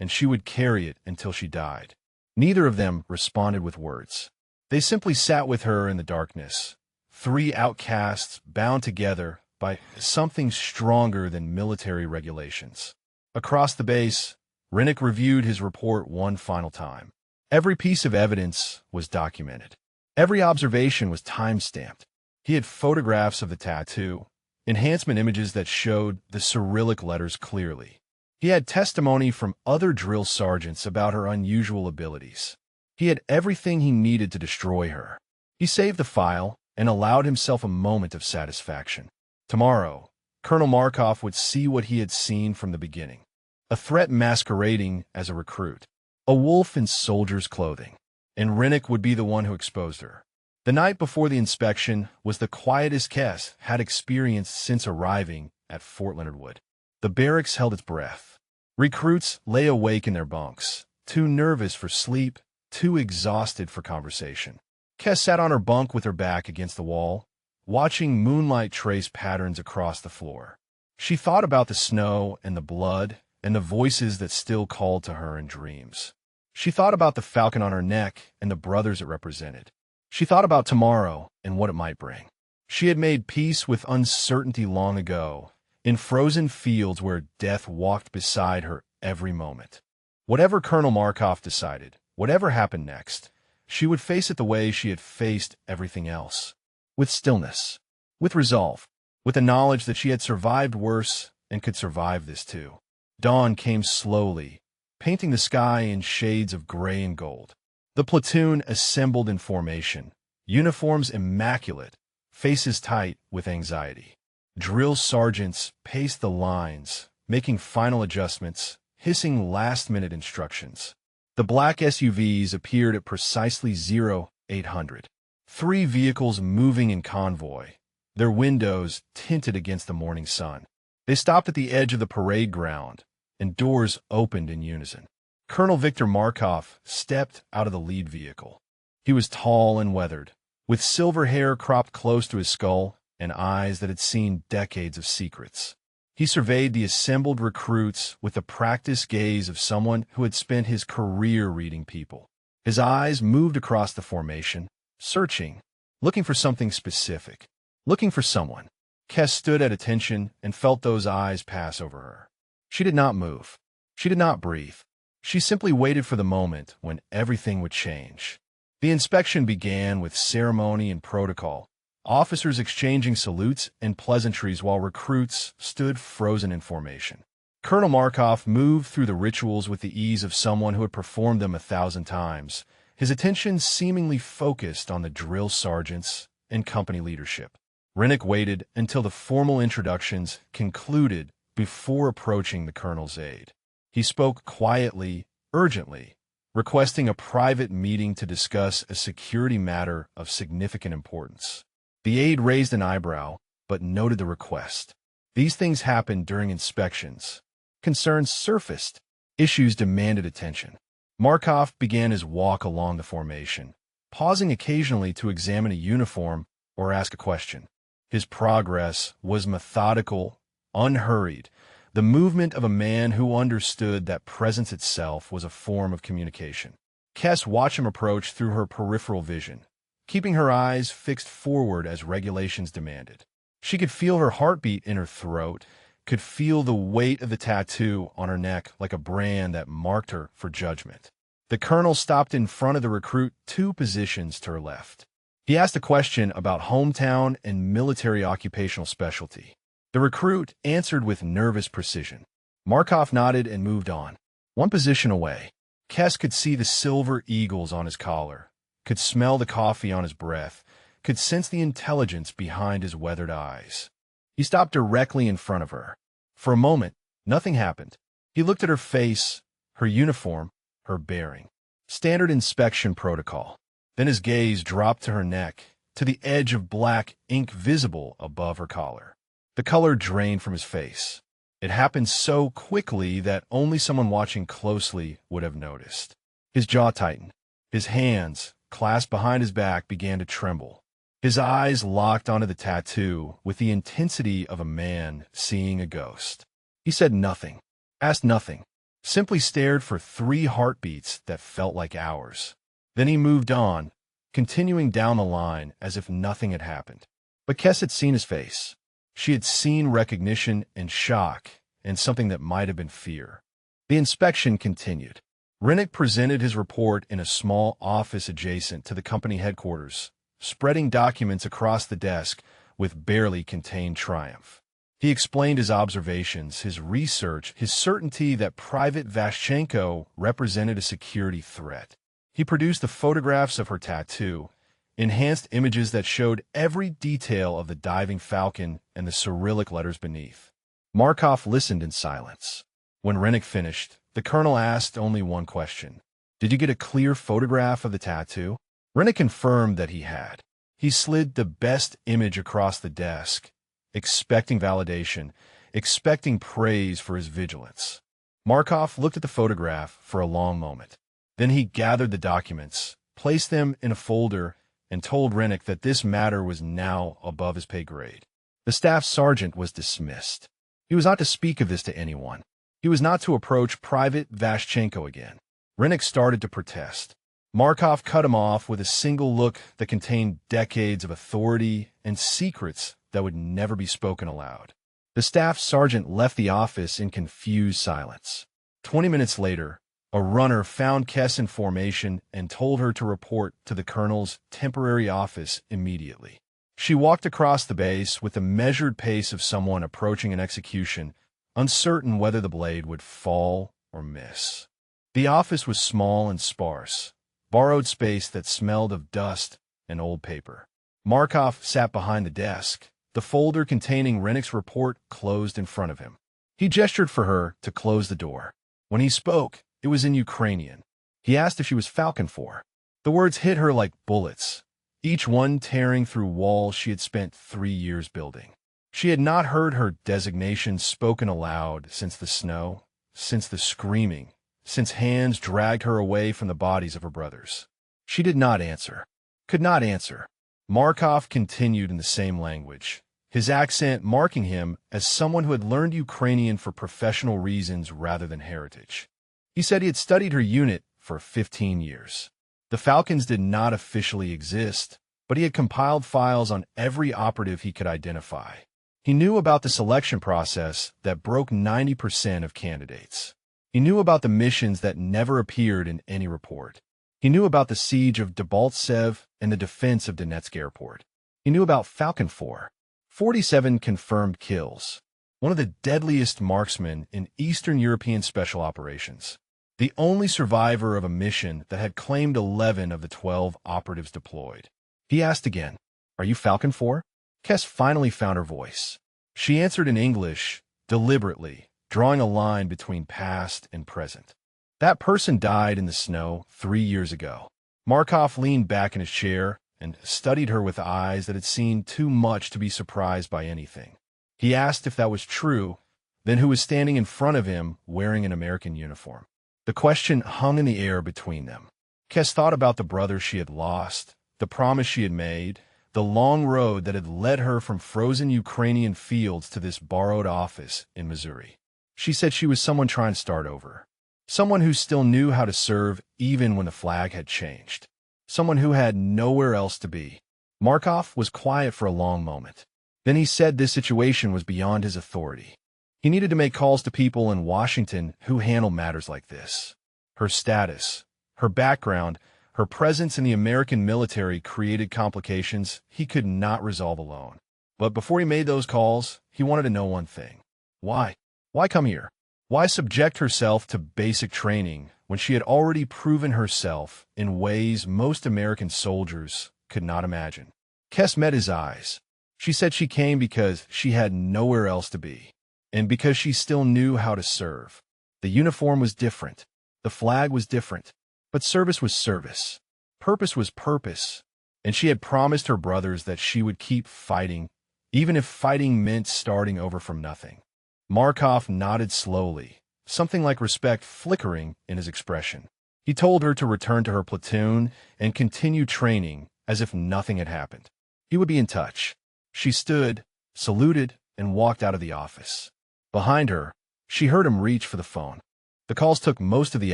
and she would carry it until she died. Neither of them responded with words. They simply sat with her in the darkness, three outcasts bound together by something stronger than military regulations. Across the base, Rennick reviewed his report one final time. Every piece of evidence was documented. Every observation was time-stamped. He had photographs of the tattoo, enhancement images that showed the Cyrillic letters clearly. He had testimony from other drill sergeants about her unusual abilities. He had everything he needed to destroy her. He saved the file and allowed himself a moment of satisfaction. Tomorrow, Colonel Markov would see what he had seen from the beginning. A threat masquerading as a recruit. A wolf in soldier's clothing. And Rennick would be the one who exposed her. The night before the inspection was the quietest Kes had experienced since arriving at Fort Leonard Wood. The barracks held its breath. Recruits lay awake in their bunks, too nervous for sleep, too exhausted for conversation. Kes sat on her bunk with her back against the wall, watching moonlight trace patterns across the floor. She thought about the snow and the blood and the voices that still called to her in dreams. She thought about the falcon on her neck and the brothers it represented. She thought about tomorrow and what it might bring. She had made peace with uncertainty long ago, in frozen fields where death walked beside her every moment. Whatever Colonel Markov decided, whatever happened next, she would face it the way she had faced everything else. With stillness, with resolve, with the knowledge that she had survived worse and could survive this too. Dawn came slowly, painting the sky in shades of gray and gold. The platoon assembled in formation, uniforms immaculate, faces tight with anxiety. Drill sergeants paced the lines, making final adjustments, hissing last-minute instructions. The black SUVs appeared at precisely 0800. Three vehicles moving in convoy, their windows tinted against the morning sun. They stopped at the edge of the parade ground, and doors opened in unison. Colonel Viktor Markov stepped out of the lead vehicle. He was tall and weathered, with silver hair cropped close to his skull and eyes that had seen decades of secrets. He surveyed the assembled recruits with the practiced gaze of someone who had spent his career reading people. His eyes moved across the formation, searching, looking for something specific, looking for someone. Kes stood at attention and felt those eyes pass over her. She did not move. She did not breathe. She simply waited for the moment when everything would change. The inspection began with ceremony and protocol, officers exchanging salutes and pleasantries while recruits stood frozen in formation. Colonel Markov moved through the rituals with the ease of someone who had performed them 1,000 times, his attention seemingly focused on the drill sergeants and company leadership. Rennick waited until the formal introductions concluded before approaching the colonel's aide. He spoke quietly, urgently, requesting a private meeting to discuss a security matter of significant importance. The aide raised an eyebrow, but noted the request. These things happened during inspections. Concerns surfaced. Issues demanded attention. Markov began his walk along the formation, pausing occasionally to examine a uniform or ask a question. His progress was methodical, unhurried, the movement of a man who understood that presence itself was a form of communication. Kes watched him approach through her peripheral vision, keeping her eyes fixed forward as regulations demanded. She could feel her heartbeat in her throat, could feel the weight of the tattoo on her neck like a brand that marked her for judgment. The colonel stopped in front of the recruit 2 positions to her left. He asked a question about hometown and military occupational specialty. The recruit answered with nervous precision. Markov nodded and moved on. 1 position away, Kes could see the silver eagles on his collar, could smell the coffee on his breath, could sense the intelligence behind his weathered eyes. He stopped directly in front of her. For a moment, nothing happened. He looked at her face, her uniform, her bearing. Standard inspection protocol. Then his gaze dropped to her neck, to the edge of black ink visible above her collar. The color drained from his face. It happened so quickly that only someone watching closely would have noticed. His jaw tightened. His hands, clasped behind his back, began to tremble. His eyes locked onto the tattoo with the intensity of a man seeing a ghost. He said nothing, asked nothing, simply stared for 3 heartbeats that felt like hours. Then he moved on, continuing down the line as if nothing had happened. But Kes had seen his face. She had seen recognition and shock, and something that might have been fear. The inspection continued. Rennick presented his report in a small office adjacent to the company headquarters, spreading documents across the desk with barely contained triumph. He explained his observations, his research, his certainty that Private Vashchenko represented a security threat. He produced the photographs of her tattoo, enhanced images that showed every detail of the diving falcon and the Cyrillic letters beneath. Markov listened in silence. When Rennick finished, the colonel asked only one question. "Did you get a clear photograph of the tattoo?" Rennick confirmed that he had. He slid the best image across the desk, expecting validation, expecting praise for his vigilance. Markov looked at the photograph for a long moment. Then he gathered the documents, placed them in a folder, and told Rennick that this matter was now above his pay grade. The staff sergeant was dismissed. He was not to speak of this to anyone. He was not to approach Private Vashchenko again. Rennick started to protest. Markov cut him off with a single look that contained decades of authority and secrets that would never be spoken aloud. The staff sergeant left the office in confused silence. 20 minutes later, a runner found Kes in formation and told her to report to the colonel's temporary office immediately. She walked across the base with the measured pace of someone approaching an execution, uncertain whether the blade would fall or miss. The office was small and sparse, borrowed space that smelled of dust and old paper. Markov sat behind the desk, the folder containing Rennick's report closed in front of him. He gestured for her to close the door. When he spoke, it was in Ukrainian. He asked if she was Falcon 4. The words hit her like bullets, each one tearing through walls she had spent 3 years building. She had not heard her designation spoken aloud since the snow, since the screaming, since hands dragged her away from the bodies of her brothers. She did not answer, could not answer. Markov continued in the same language, his accent marking him as someone who had learned Ukrainian for professional reasons rather than heritage. He said he had studied her unit for 15 years. The Falcons did not officially exist, but he had compiled files on every operative he could identify. He knew about the selection process that broke 90% of candidates. He knew about the missions that never appeared in any report. He knew about the siege of Debaltsev and the defense of Donetsk Airport. He knew about Falcon 4, 47 confirmed kills, one of the deadliest marksmen in Eastern European special operations, the only survivor of a mission that had claimed 11 of the 12 operatives deployed. He asked again, "Are you Falcon 4? Kes finally found her voice. She answered in English, deliberately, drawing a line between past and present. "That person died in the snow 3 years ago." Markov leaned back in his chair and studied her with eyes that had seen too much to be surprised by anything. He asked if that was true, then who was standing in front of him wearing an American uniform. The question hung in the air between them. Kes thought about the brother she had lost, the promise she had made, the long road that had led her from frozen Ukrainian fields to this borrowed office in Missouri. She said she was someone trying to start over. Someone who still knew how to serve even when the flag had changed. Someone who had nowhere else to be. Markov was quiet for a long moment. Then he said this situation was beyond his authority. He needed to make calls to people in Washington who handle matters like this. Her status, her background, her presence in the American military created complications he could not resolve alone. But before he made those calls, he wanted to know one thing. Why? Why come here? Why subject herself to basic training when she had already proven herself in ways most American soldiers could not imagine? Kes met his eyes. She said she came because she had nowhere else to be, and because she still knew how to serve. The uniform was different. The flag was different. But service was service. Purpose was purpose. And she had promised her brothers that she would keep fighting, even if fighting meant starting over from nothing. Markov nodded slowly, something like respect flickering in his expression. He told her to return to her platoon and continue training as if nothing had happened. He would be in touch. She stood, saluted, and walked out of the office. Behind her, she heard him reach for the phone. The calls took most of the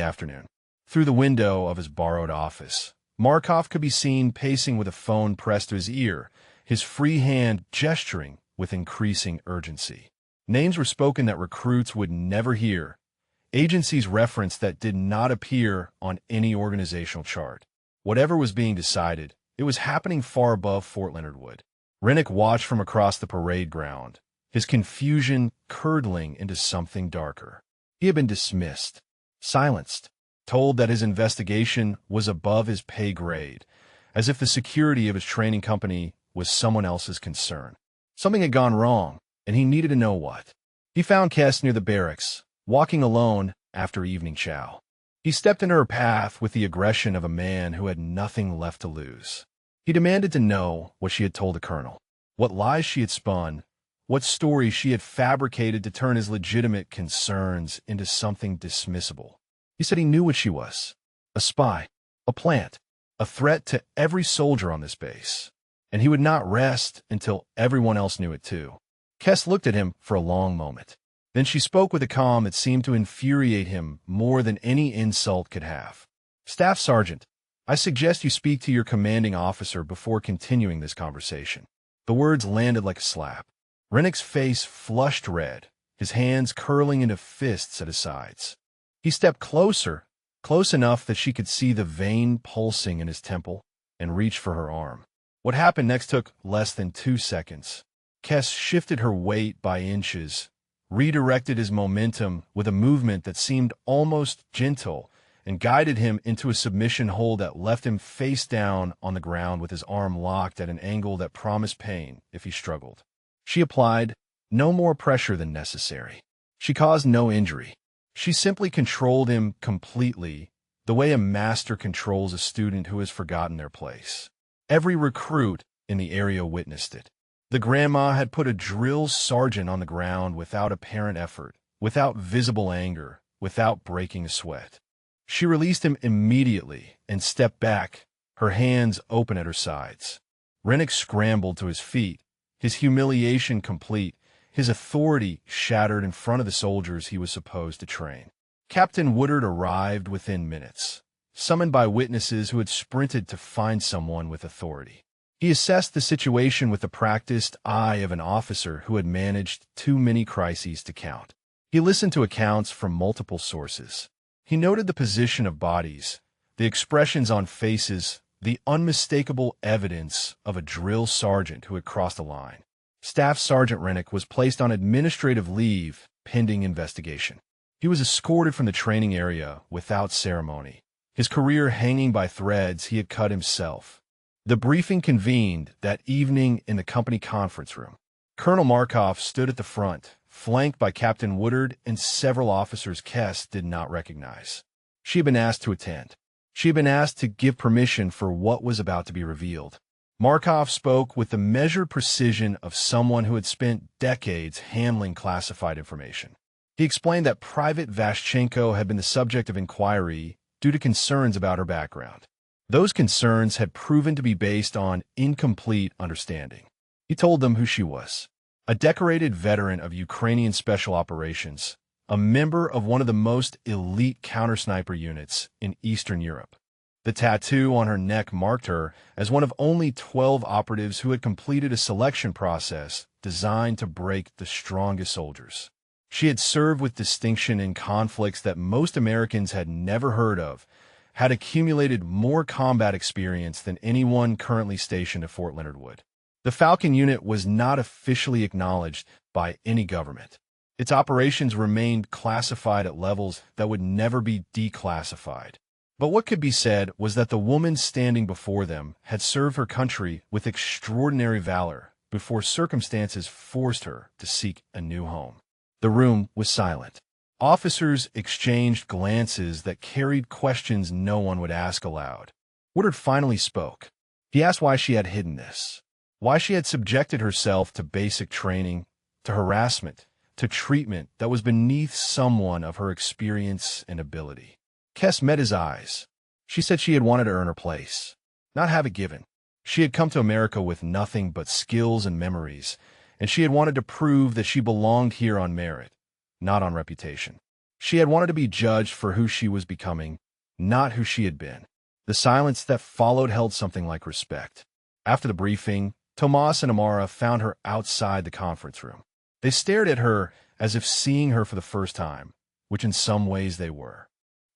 afternoon. Through the window of his borrowed office, Markov could be seen pacing with a phone pressed to his ear, his free hand gesturing with increasing urgency. Names were spoken that recruits would never hear, agencies referenced that did not appear on any organizational chart. Whatever was being decided, it was happening far above Fort Leonard Wood. Rennick watched from across the parade ground, his confusion curdling into something darker. He had been dismissed, silenced, told that his investigation was above his pay grade, as if the security of his training company was someone else's concern. Something had gone wrong, and he needed to know what. He found Kess near the barracks, walking alone after evening chow. He stepped into her path with the aggression of a man who had nothing left to lose. He demanded to know what she had told the colonel, what lies she had spun, what story she had fabricated to turn his legitimate concerns into something dismissible. He said he knew what she was, a spy, a plant, a threat to every soldier on this base, and he would not rest until everyone else knew it too. Kess looked at him for a long moment. Then she spoke with a calm that seemed to infuriate him more than any insult could have. "Staff Sergeant, I suggest you speak to your commanding officer before continuing this conversation." The words landed like a slap. Rennick's face flushed red, his hands curling into fists at his sides. He stepped closer, close enough that she could see the vein pulsing in his temple, and reached for her arm. What happened next took less than 2 seconds. Kess shifted her weight by inches, redirected his momentum with a movement that seemed almost gentle, and guided him into a submission hold that left him face down on the ground with his arm locked at an angle that promised pain if he struggled. She applied no more pressure than necessary. She caused no injury. She simply controlled him completely, the way a master controls a student who has forgotten their place. Every recruit in the area witnessed it. The grandma had put a drill sergeant on the ground without apparent effort, without visible anger, without breaking a sweat. She released him immediately and stepped back, her hands open at her sides. Rennick scrambled to his feet, his humiliation complete, his authority shattered in front of the soldiers he was supposed to train. Captain Woodard arrived within minutes, summoned by witnesses who had sprinted to find someone with authority. He assessed the situation with the practiced eye of an officer who had managed too many crises to count. He listened to accounts from multiple sources. He noted the position of bodies, the expressions on faces, the unmistakable evidence of a drill sergeant who had crossed the line. Staff Sergeant Rennick was placed on administrative leave pending investigation. He was escorted from the training area without ceremony, his career hanging by threads he had cut himself. The briefing convened that evening in the company conference room. Colonel Markov stood at the front, flanked by Captain Woodard and several officers Kess did not recognize. She had been asked to attend. She had been asked to give permission for what was about to be revealed. Markov spoke with the measured precision of someone who had spent decades handling classified information. He explained that Private Vashchenko had been the subject of inquiry due to concerns about her background. Those concerns had proven to be based on incomplete understanding. He told them who she was. A decorated veteran of Ukrainian Special Operations, a member of one of the most elite counter-sniper units in Eastern Europe. The tattoo on her neck marked her as one of only 12 operatives who had completed a selection process designed to break the strongest soldiers. She had served with distinction in conflicts that most Americans had never heard of, had accumulated more combat experience than anyone currently stationed at Fort Leonard Wood. The Falcon unit was not officially acknowledged by any government. Its operations remained classified at levels that would never be declassified. But what could be said was that the woman standing before them had served her country with extraordinary valor before circumstances forced her to seek a new home. The room was silent. Officers exchanged glances that carried questions no one would ask aloud. Woodard finally spoke. He asked why she had hidden this, why she had subjected herself to basic training, to harassment, to treatment that was beneath someone of her experience and ability. Kess met his eyes. She said she had wanted to earn her place, not have it given. She had come to America with nothing but skills and memories, and she had wanted to prove that she belonged here on merit, not on reputation. She had wanted to be judged for who she was becoming, not who she had been. The silence that followed held something like respect. After the briefing, Tomas and Amara found her outside the conference room. They stared at her as if seeing her for the first time, which in some ways they were.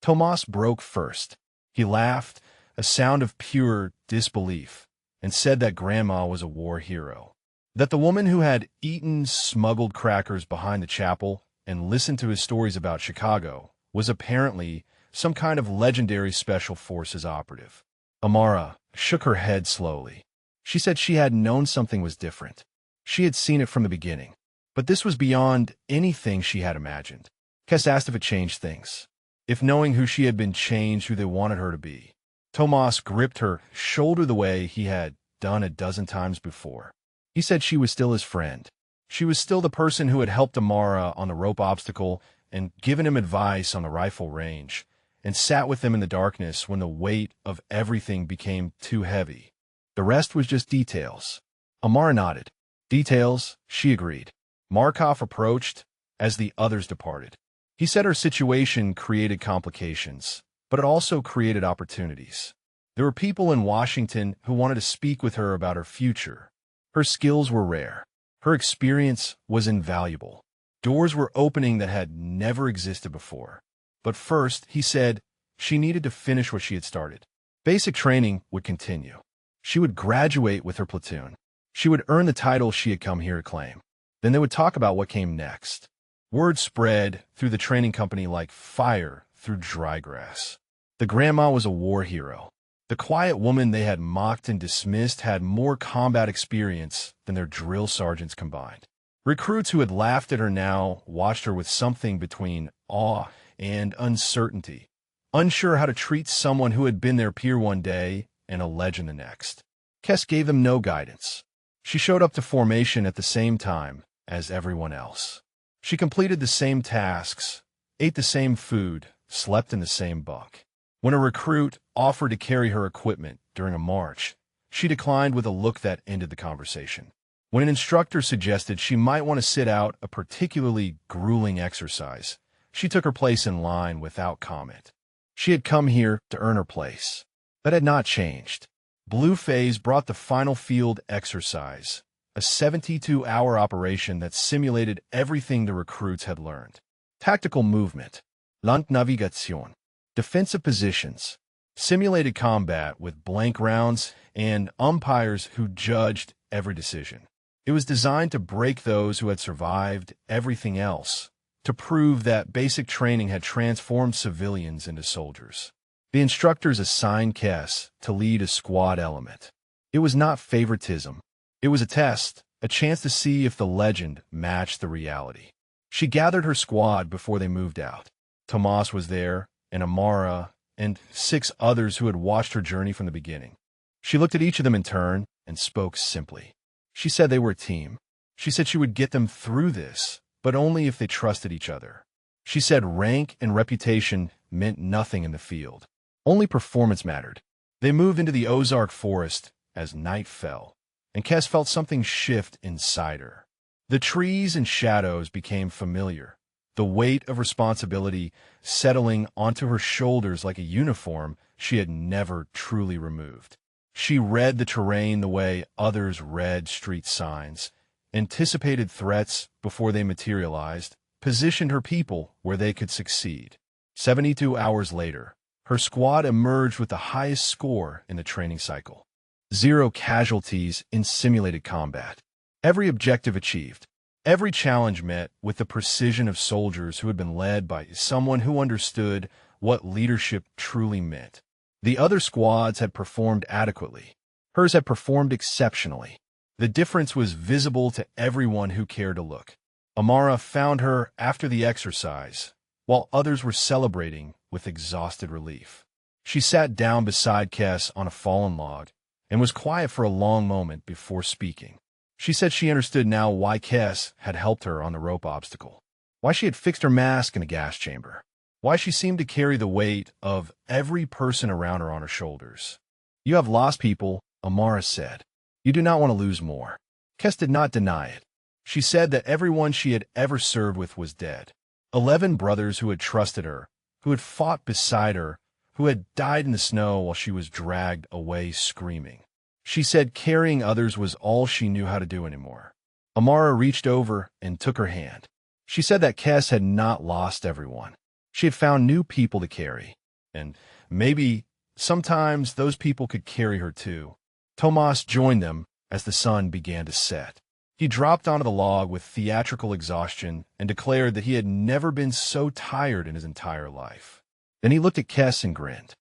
Tomas broke first. He laughed, a sound of pure disbelief, and said that Grandma was a war hero. That the woman who had eaten smuggled crackers behind the chapel and listened to his stories about Chicago was apparently some kind of legendary special forces operative. Amara shook her head slowly. She said she had known something was different. She had seen it from the beginning. But this was beyond anything she had imagined. Kes asked if it changed things. If knowing who she had been changed who they wanted her to be. Tomas gripped her shoulder the way he had done a dozen times before. He said she was still his friend. She was still the person who had helped Amara on the rope obstacle and given him advice on the rifle range, and sat with him in the darkness when the weight of everything became too heavy. The rest was just details. Amara nodded. Details, she agreed. Markov approached as the others departed. He said her situation created complications, but it also created opportunities. There were people in Washington who wanted to speak with her about her future. Her skills were rare. Her experience was invaluable. Doors were opening that had never existed before. But first, he said, she needed to finish what she had started. Basic training would continue. She would graduate with her platoon. She would earn the title she had come here to claim. Then they would talk about what came next. Word spread through the training company like fire through dry grass. The grandma was a war hero. The quiet woman they had mocked and dismissed had more combat experience than their drill sergeants combined. Recruits who had laughed at her now watched her with something between awe and uncertainty, unsure how to treat someone who had been their peer one day and a legend the next. Kes gave them no guidance. She showed up to formation at the same time as everyone else. She completed the same tasks, ate the same food, slept in the same bunk. When a recruit offered to carry her equipment during a march, she declined with a look that ended the conversation. When an instructor suggested she might want to sit out a particularly grueling exercise, she took her place in line without comment. She had come here to earn her place. That had not changed. Blue Phase brought the final field exercise, a 72-hour operation that simulated everything the recruits had learned. Tactical movement, Landnavigation, defensive positions, simulated combat with blank rounds, and umpires who judged every decision. It was designed to break those who had survived everything else, to prove that basic training had transformed civilians into soldiers. The instructors assigned Kes to lead a squad element. It was not favoritism. It was a test, a chance to see if the legend matched the reality. She gathered her squad before they moved out. Tomas was there, and Amara, and 6 others who had watched her journey from the beginning. She looked at each of them in turn and spoke simply. She said they were a team. She said she would get them through this, but only if they trusted each other. She said rank and reputation meant nothing in the field. Only performance mattered. They moved into the Ozark forest as night fell, and Kes felt something shift inside her. The trees and shadows became familiar, the weight of responsibility settling onto her shoulders like a uniform she had never truly removed. She read the terrain the way others read street signs, anticipated threats before they materialized, positioned her people where they could succeed. 72 hours later, her squad emerged with the highest score in the training cycle. 0 casualties in simulated combat. Every objective achieved. Every challenge met with the precision of soldiers who had been led by someone who understood what leadership truly meant. The other squads had performed adequately. Hers had performed exceptionally. The difference was visible to everyone who cared to look. Amara found her after the exercise, while others were celebrating with exhausted relief. She sat down beside Kes on a fallen log and was quiet for a long moment before speaking. She said she understood now why Kes had helped her on the rope obstacle, why she had fixed her mask in a gas chamber, why she seemed to carry the weight of every person around her on her shoulders. You have lost people, Amara said. You do not want to lose more. Kes did not deny it. She said that everyone she had ever served with was dead. 11 brothers who had trusted her, who had fought beside her, who had died in the snow while she was dragged away screaming. She said carrying others was all she knew how to do anymore. Amara reached over and took her hand. She said that Kes had not lost everyone. She had found new people to carry, and maybe sometimes those people could carry her too. Tomas joined them as the sun began to set. He dropped onto the log with theatrical exhaustion and declared that he had never been so tired in his entire life. Then he looked at Kes and grinned.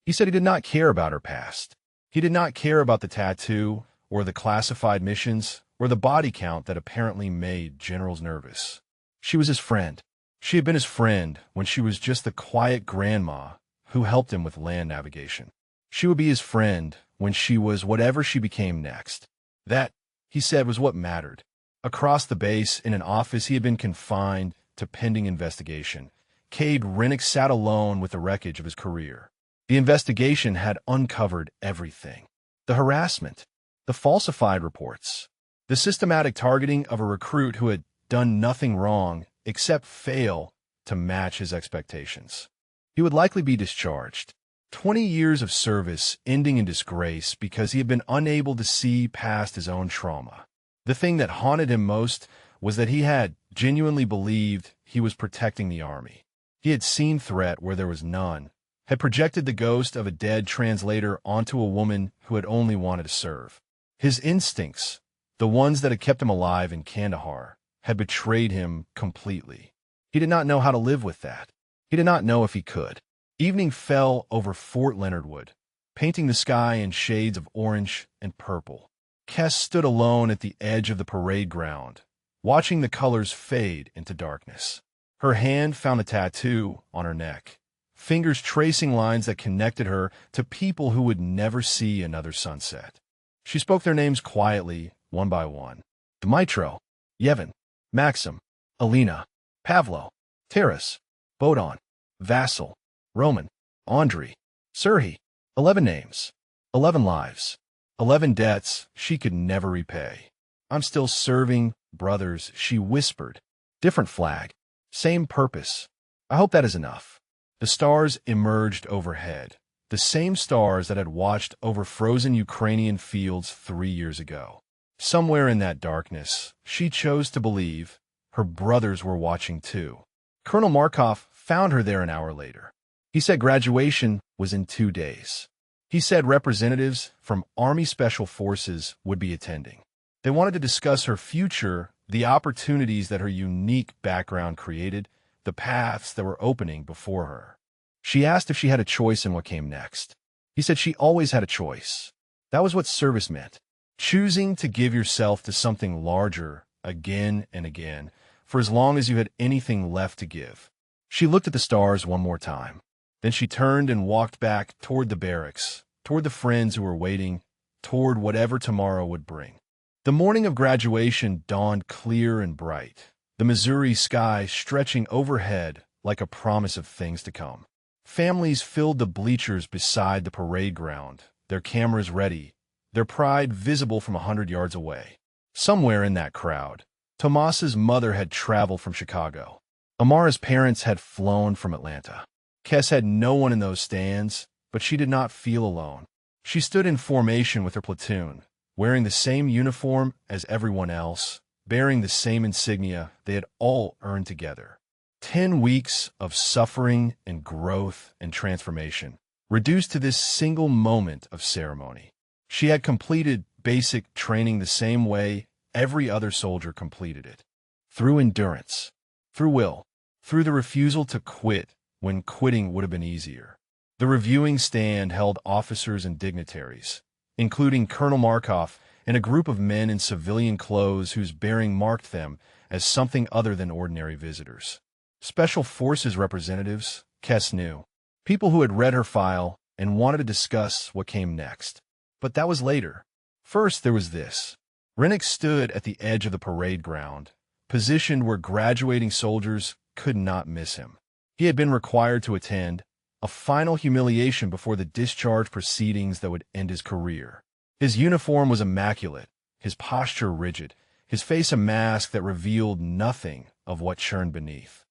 He said he did not care about her past. He did not care about the tattoo or the classified missions or the body count that apparently made generals nervous. She was his friend. She had been his friend when she was just the quiet grandma who helped him with land navigation. She would be his friend when she was whatever she became next. That, he said, was what mattered. Across the base, in an office he had been confined to pending investigation, Cade Rennick sat alone with the wreckage of his career. The investigation had uncovered everything. The harassment, the falsified reports, the systematic targeting of a recruit who had done nothing wrong except fail to match his expectations. He would likely be discharged. 20 years of service ending in disgrace because he had been unable to see past his own trauma. The thing that haunted him most was that he had genuinely believed he was protecting the army. He had seen threat where there was none, had projected the ghost of a dead translator onto a woman who had only wanted to serve. His instincts, the ones that had kept him alive in Kandahar, had betrayed him completely. He did not know how to live with that. He did not know if he could. Evening fell over Fort Leonard Wood, painting the sky in shades of orange and purple. Kes stood alone at the edge of the parade ground, watching the colors fade into darkness. Her hand found a tattoo on her neck, fingers tracing lines that connected her to people who would never see another sunset. She spoke their names quietly, one by one. Dmitro, Yevon, Maxim, Alina, Pavlo, Taras, Bodon, Vasil, Roman, Andrei, Serhiy. 11 names, 11 lives, 11 debts she could never repay. I'm still serving, brothers, she whispered. Different flag, same purpose. I hope that is enough. The stars emerged overhead, the same stars that had watched over frozen Ukrainian fields 3 years ago. Somewhere in that darkness, she chose to believe her brothers were watching too. Colonel Markov found her there an hour later. He said graduation was in 2 days. He said representatives from Army Special Forces would be attending. They wanted to discuss her future, the opportunities that her unique background created, the paths that were opening before her. She asked if she had a choice in what came next. He said she always had a choice. That was what service meant. Choosing to give yourself to something larger again and again for as long as you had anything left to give. She looked at the stars one more time. Then she turned and walked back toward the barracks, toward the friends who were waiting, toward whatever tomorrow would bring. The morning of graduation dawned clear and bright, the Missouri sky stretching overhead like a promise of things to come. Families filled the bleachers beside the parade ground, their cameras ready, their pride visible from 100 yards away. Somewhere in that crowd, Tomas's mother had traveled from Chicago. Amara's parents had flown from Atlanta. Kes had no one in those stands, but she did not feel alone. She stood in formation with her platoon, wearing the same uniform as everyone else, bearing the same insignia they had all earned together. 10 weeks of suffering and growth and transformation, reduced to this single moment of ceremony. She had completed basic training the same way every other soldier completed it. Through endurance, through will, through the refusal to quit when quitting would have been easier. The reviewing stand held officers and dignitaries, including Colonel Markov and a group of men in civilian clothes whose bearing marked them as something other than ordinary visitors. Special Forces representatives, Kes knew. People who had read her file and wanted to discuss what came next. But that was later. First, there was this. Rennick stood at the edge of the parade ground, positioned where graduating soldiers could not miss him. He had been required to attend a final humiliation before the discharge proceedings that would end his career. His uniform was immaculate, his posture rigid, his face a mask that revealed nothing of what churned beneath.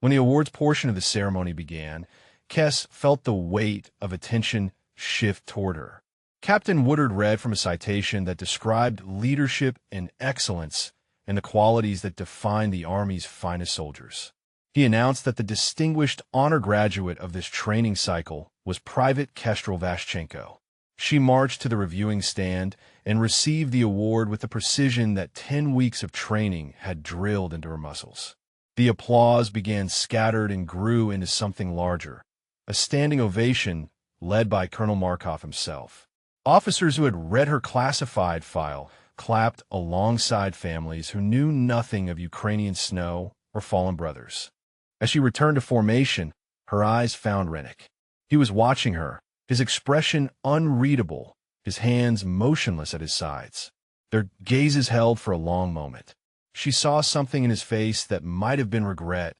When the awards portion of the ceremony began, Kess felt the weight of attention shift toward her. Captain Woodard read from a citation that described leadership and excellence and the qualities that define the Army's finest soldiers. He announced that the distinguished honor graduate of this training cycle was Private Kestrel Vashchenko. She marched to the reviewing stand and received the award with the precision that 10 weeks of training had drilled into her muscles. The applause began scattered and grew into something larger, a standing ovation led by Colonel Markov himself. Officers who had read her classified file clapped alongside families who knew nothing of Ukrainian snow or fallen brothers. As she returned to formation, her eyes found Rennick. He was watching her, his expression unreadable, his hands motionless at his sides. Their gazes held for a long moment. She saw something in his face that might have been regret,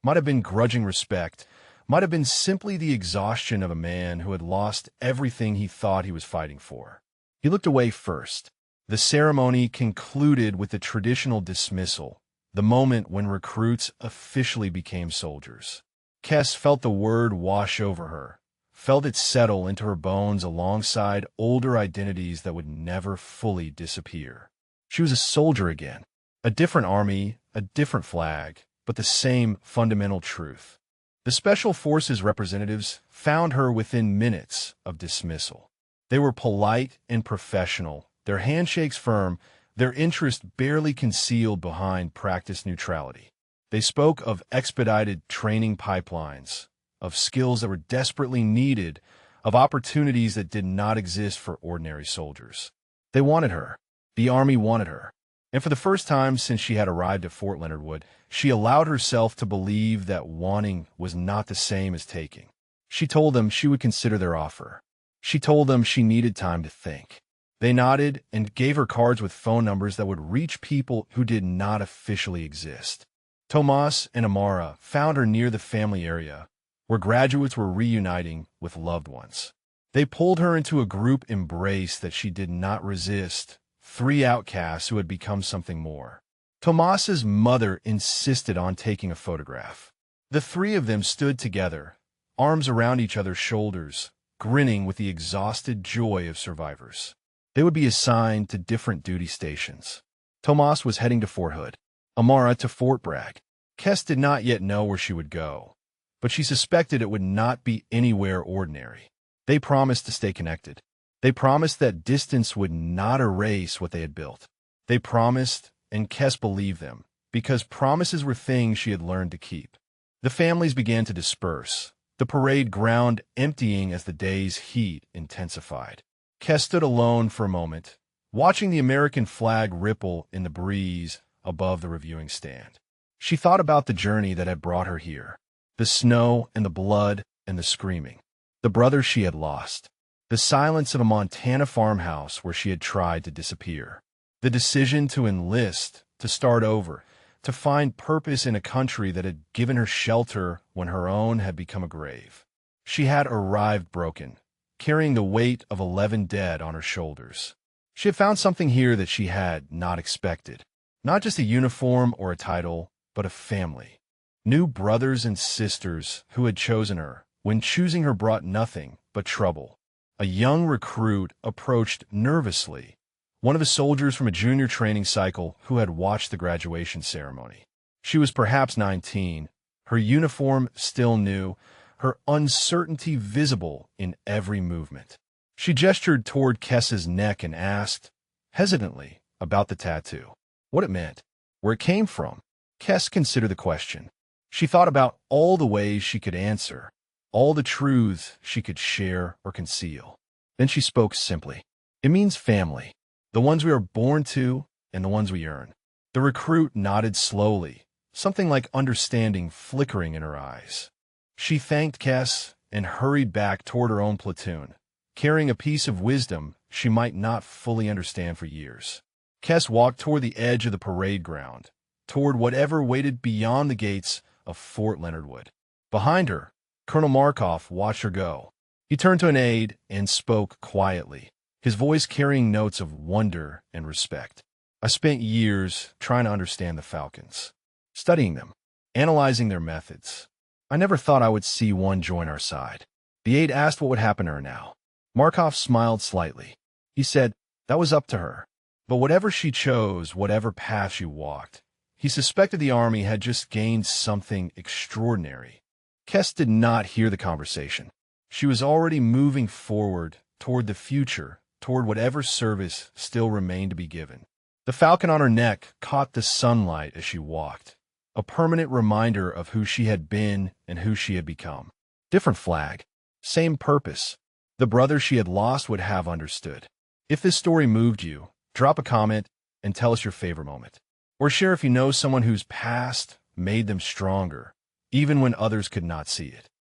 might have been grudging respect, might have been simply the exhaustion of a man who had lost everything he thought he was fighting for. He looked away first. The ceremony concluded with the traditional dismissal, the moment when recruits officially became soldiers. Kess felt the word wash over her, felt it settle into her bones alongside older identities that would never fully disappear. She was a soldier again, a different army, a different flag, but the same fundamental truth. The Special Forces representatives found her within minutes of dismissal. They were polite and professional, their handshakes firm, their interest barely concealed behind practiced neutrality. They spoke of expedited training pipelines, of skills that were desperately needed, of opportunities that did not exist for ordinary soldiers. They wanted her. The Army wanted her. And for the first time since she had arrived at Fort Leonard Wood, she allowed herself to believe that wanting was not the same as taking. She told them she would consider their offer. She told them she needed time to think. They nodded and gave her cards with phone numbers that would reach people who did not officially exist. Tomas and Amara found her near the family area, where graduates were reuniting with loved ones. They pulled her into a group embrace that she did not resist, 3 outcasts who had become something more. Tomas's mother insisted on taking a photograph. The 3 of them stood together, arms around each other's shoulders, grinning with the exhausted joy of survivors. They would be assigned to different duty stations. Tomas was heading to Fort Hood, Amara to Fort Bragg. Kess did not yet know where she would go, but she suspected it would not be anywhere ordinary. They promised to stay connected. They promised that distance would not erase what they had built. They promised, and Kess believed them, because promises were things she had learned to keep. The families began to disperse, the parade ground emptying as the day's heat intensified. Kess stood alone for a moment, watching the American flag ripple in the breeze above the reviewing stand. She thought about the journey that had brought her here, the snow and the blood and the screaming, the brothers she had lost, the silence of a Montana farmhouse where she had tried to disappear, the decision to enlist, to start over, to find purpose in a country that had given her shelter when her own had become a grave. She had arrived broken, carrying the weight of 11 dead on her shoulders. She had found something here that she had not expected. Not just a uniform or a title, but a family. New brothers and sisters who had chosen her, when choosing her brought nothing but trouble. A young recruit approached nervously, one of the soldiers from a junior training cycle who had watched the graduation ceremony. She was perhaps 19, her uniform still new, her uncertainty visible in every movement. She gestured toward Kess's neck and asked, hesitantly, about the tattoo, what it meant, where it came from. Kess considered the question. She thought about all the ways she could answer, all the truths she could share or conceal. Then she spoke simply. It means family, the ones we are born to and the ones we earn. The recruit nodded slowly, something like understanding flickering in her eyes. She thanked Kess and hurried back toward her own platoon, carrying a piece of wisdom she might not fully understand for years. Kess walked toward the edge of the parade ground, toward whatever waited beyond the gates of Fort Leonard Wood. Behind her, Colonel Markov watched her go. He turned to an aide and spoke quietly, his voice carrying notes of wonder and respect. I spent years trying to understand the Falcons, studying them, analyzing their methods. I never thought I would see one join our side. The aide asked what would happen to her now. Markov smiled slightly. He said, that was up to her. But whatever she chose, whatever path she walked, he suspected the army had just gained something extraordinary. Kes did not hear the conversation. She was already moving forward toward the future, toward whatever service still remained to be given. The falcon on her neck caught the sunlight as she walked, a permanent reminder of who she had been and who she had become. Different flag, same purpose. The brother she had lost would have understood. If this story moved you, drop a comment and tell us your favorite moment. Or share if you know someone whose past made them stronger, even when others could not see it.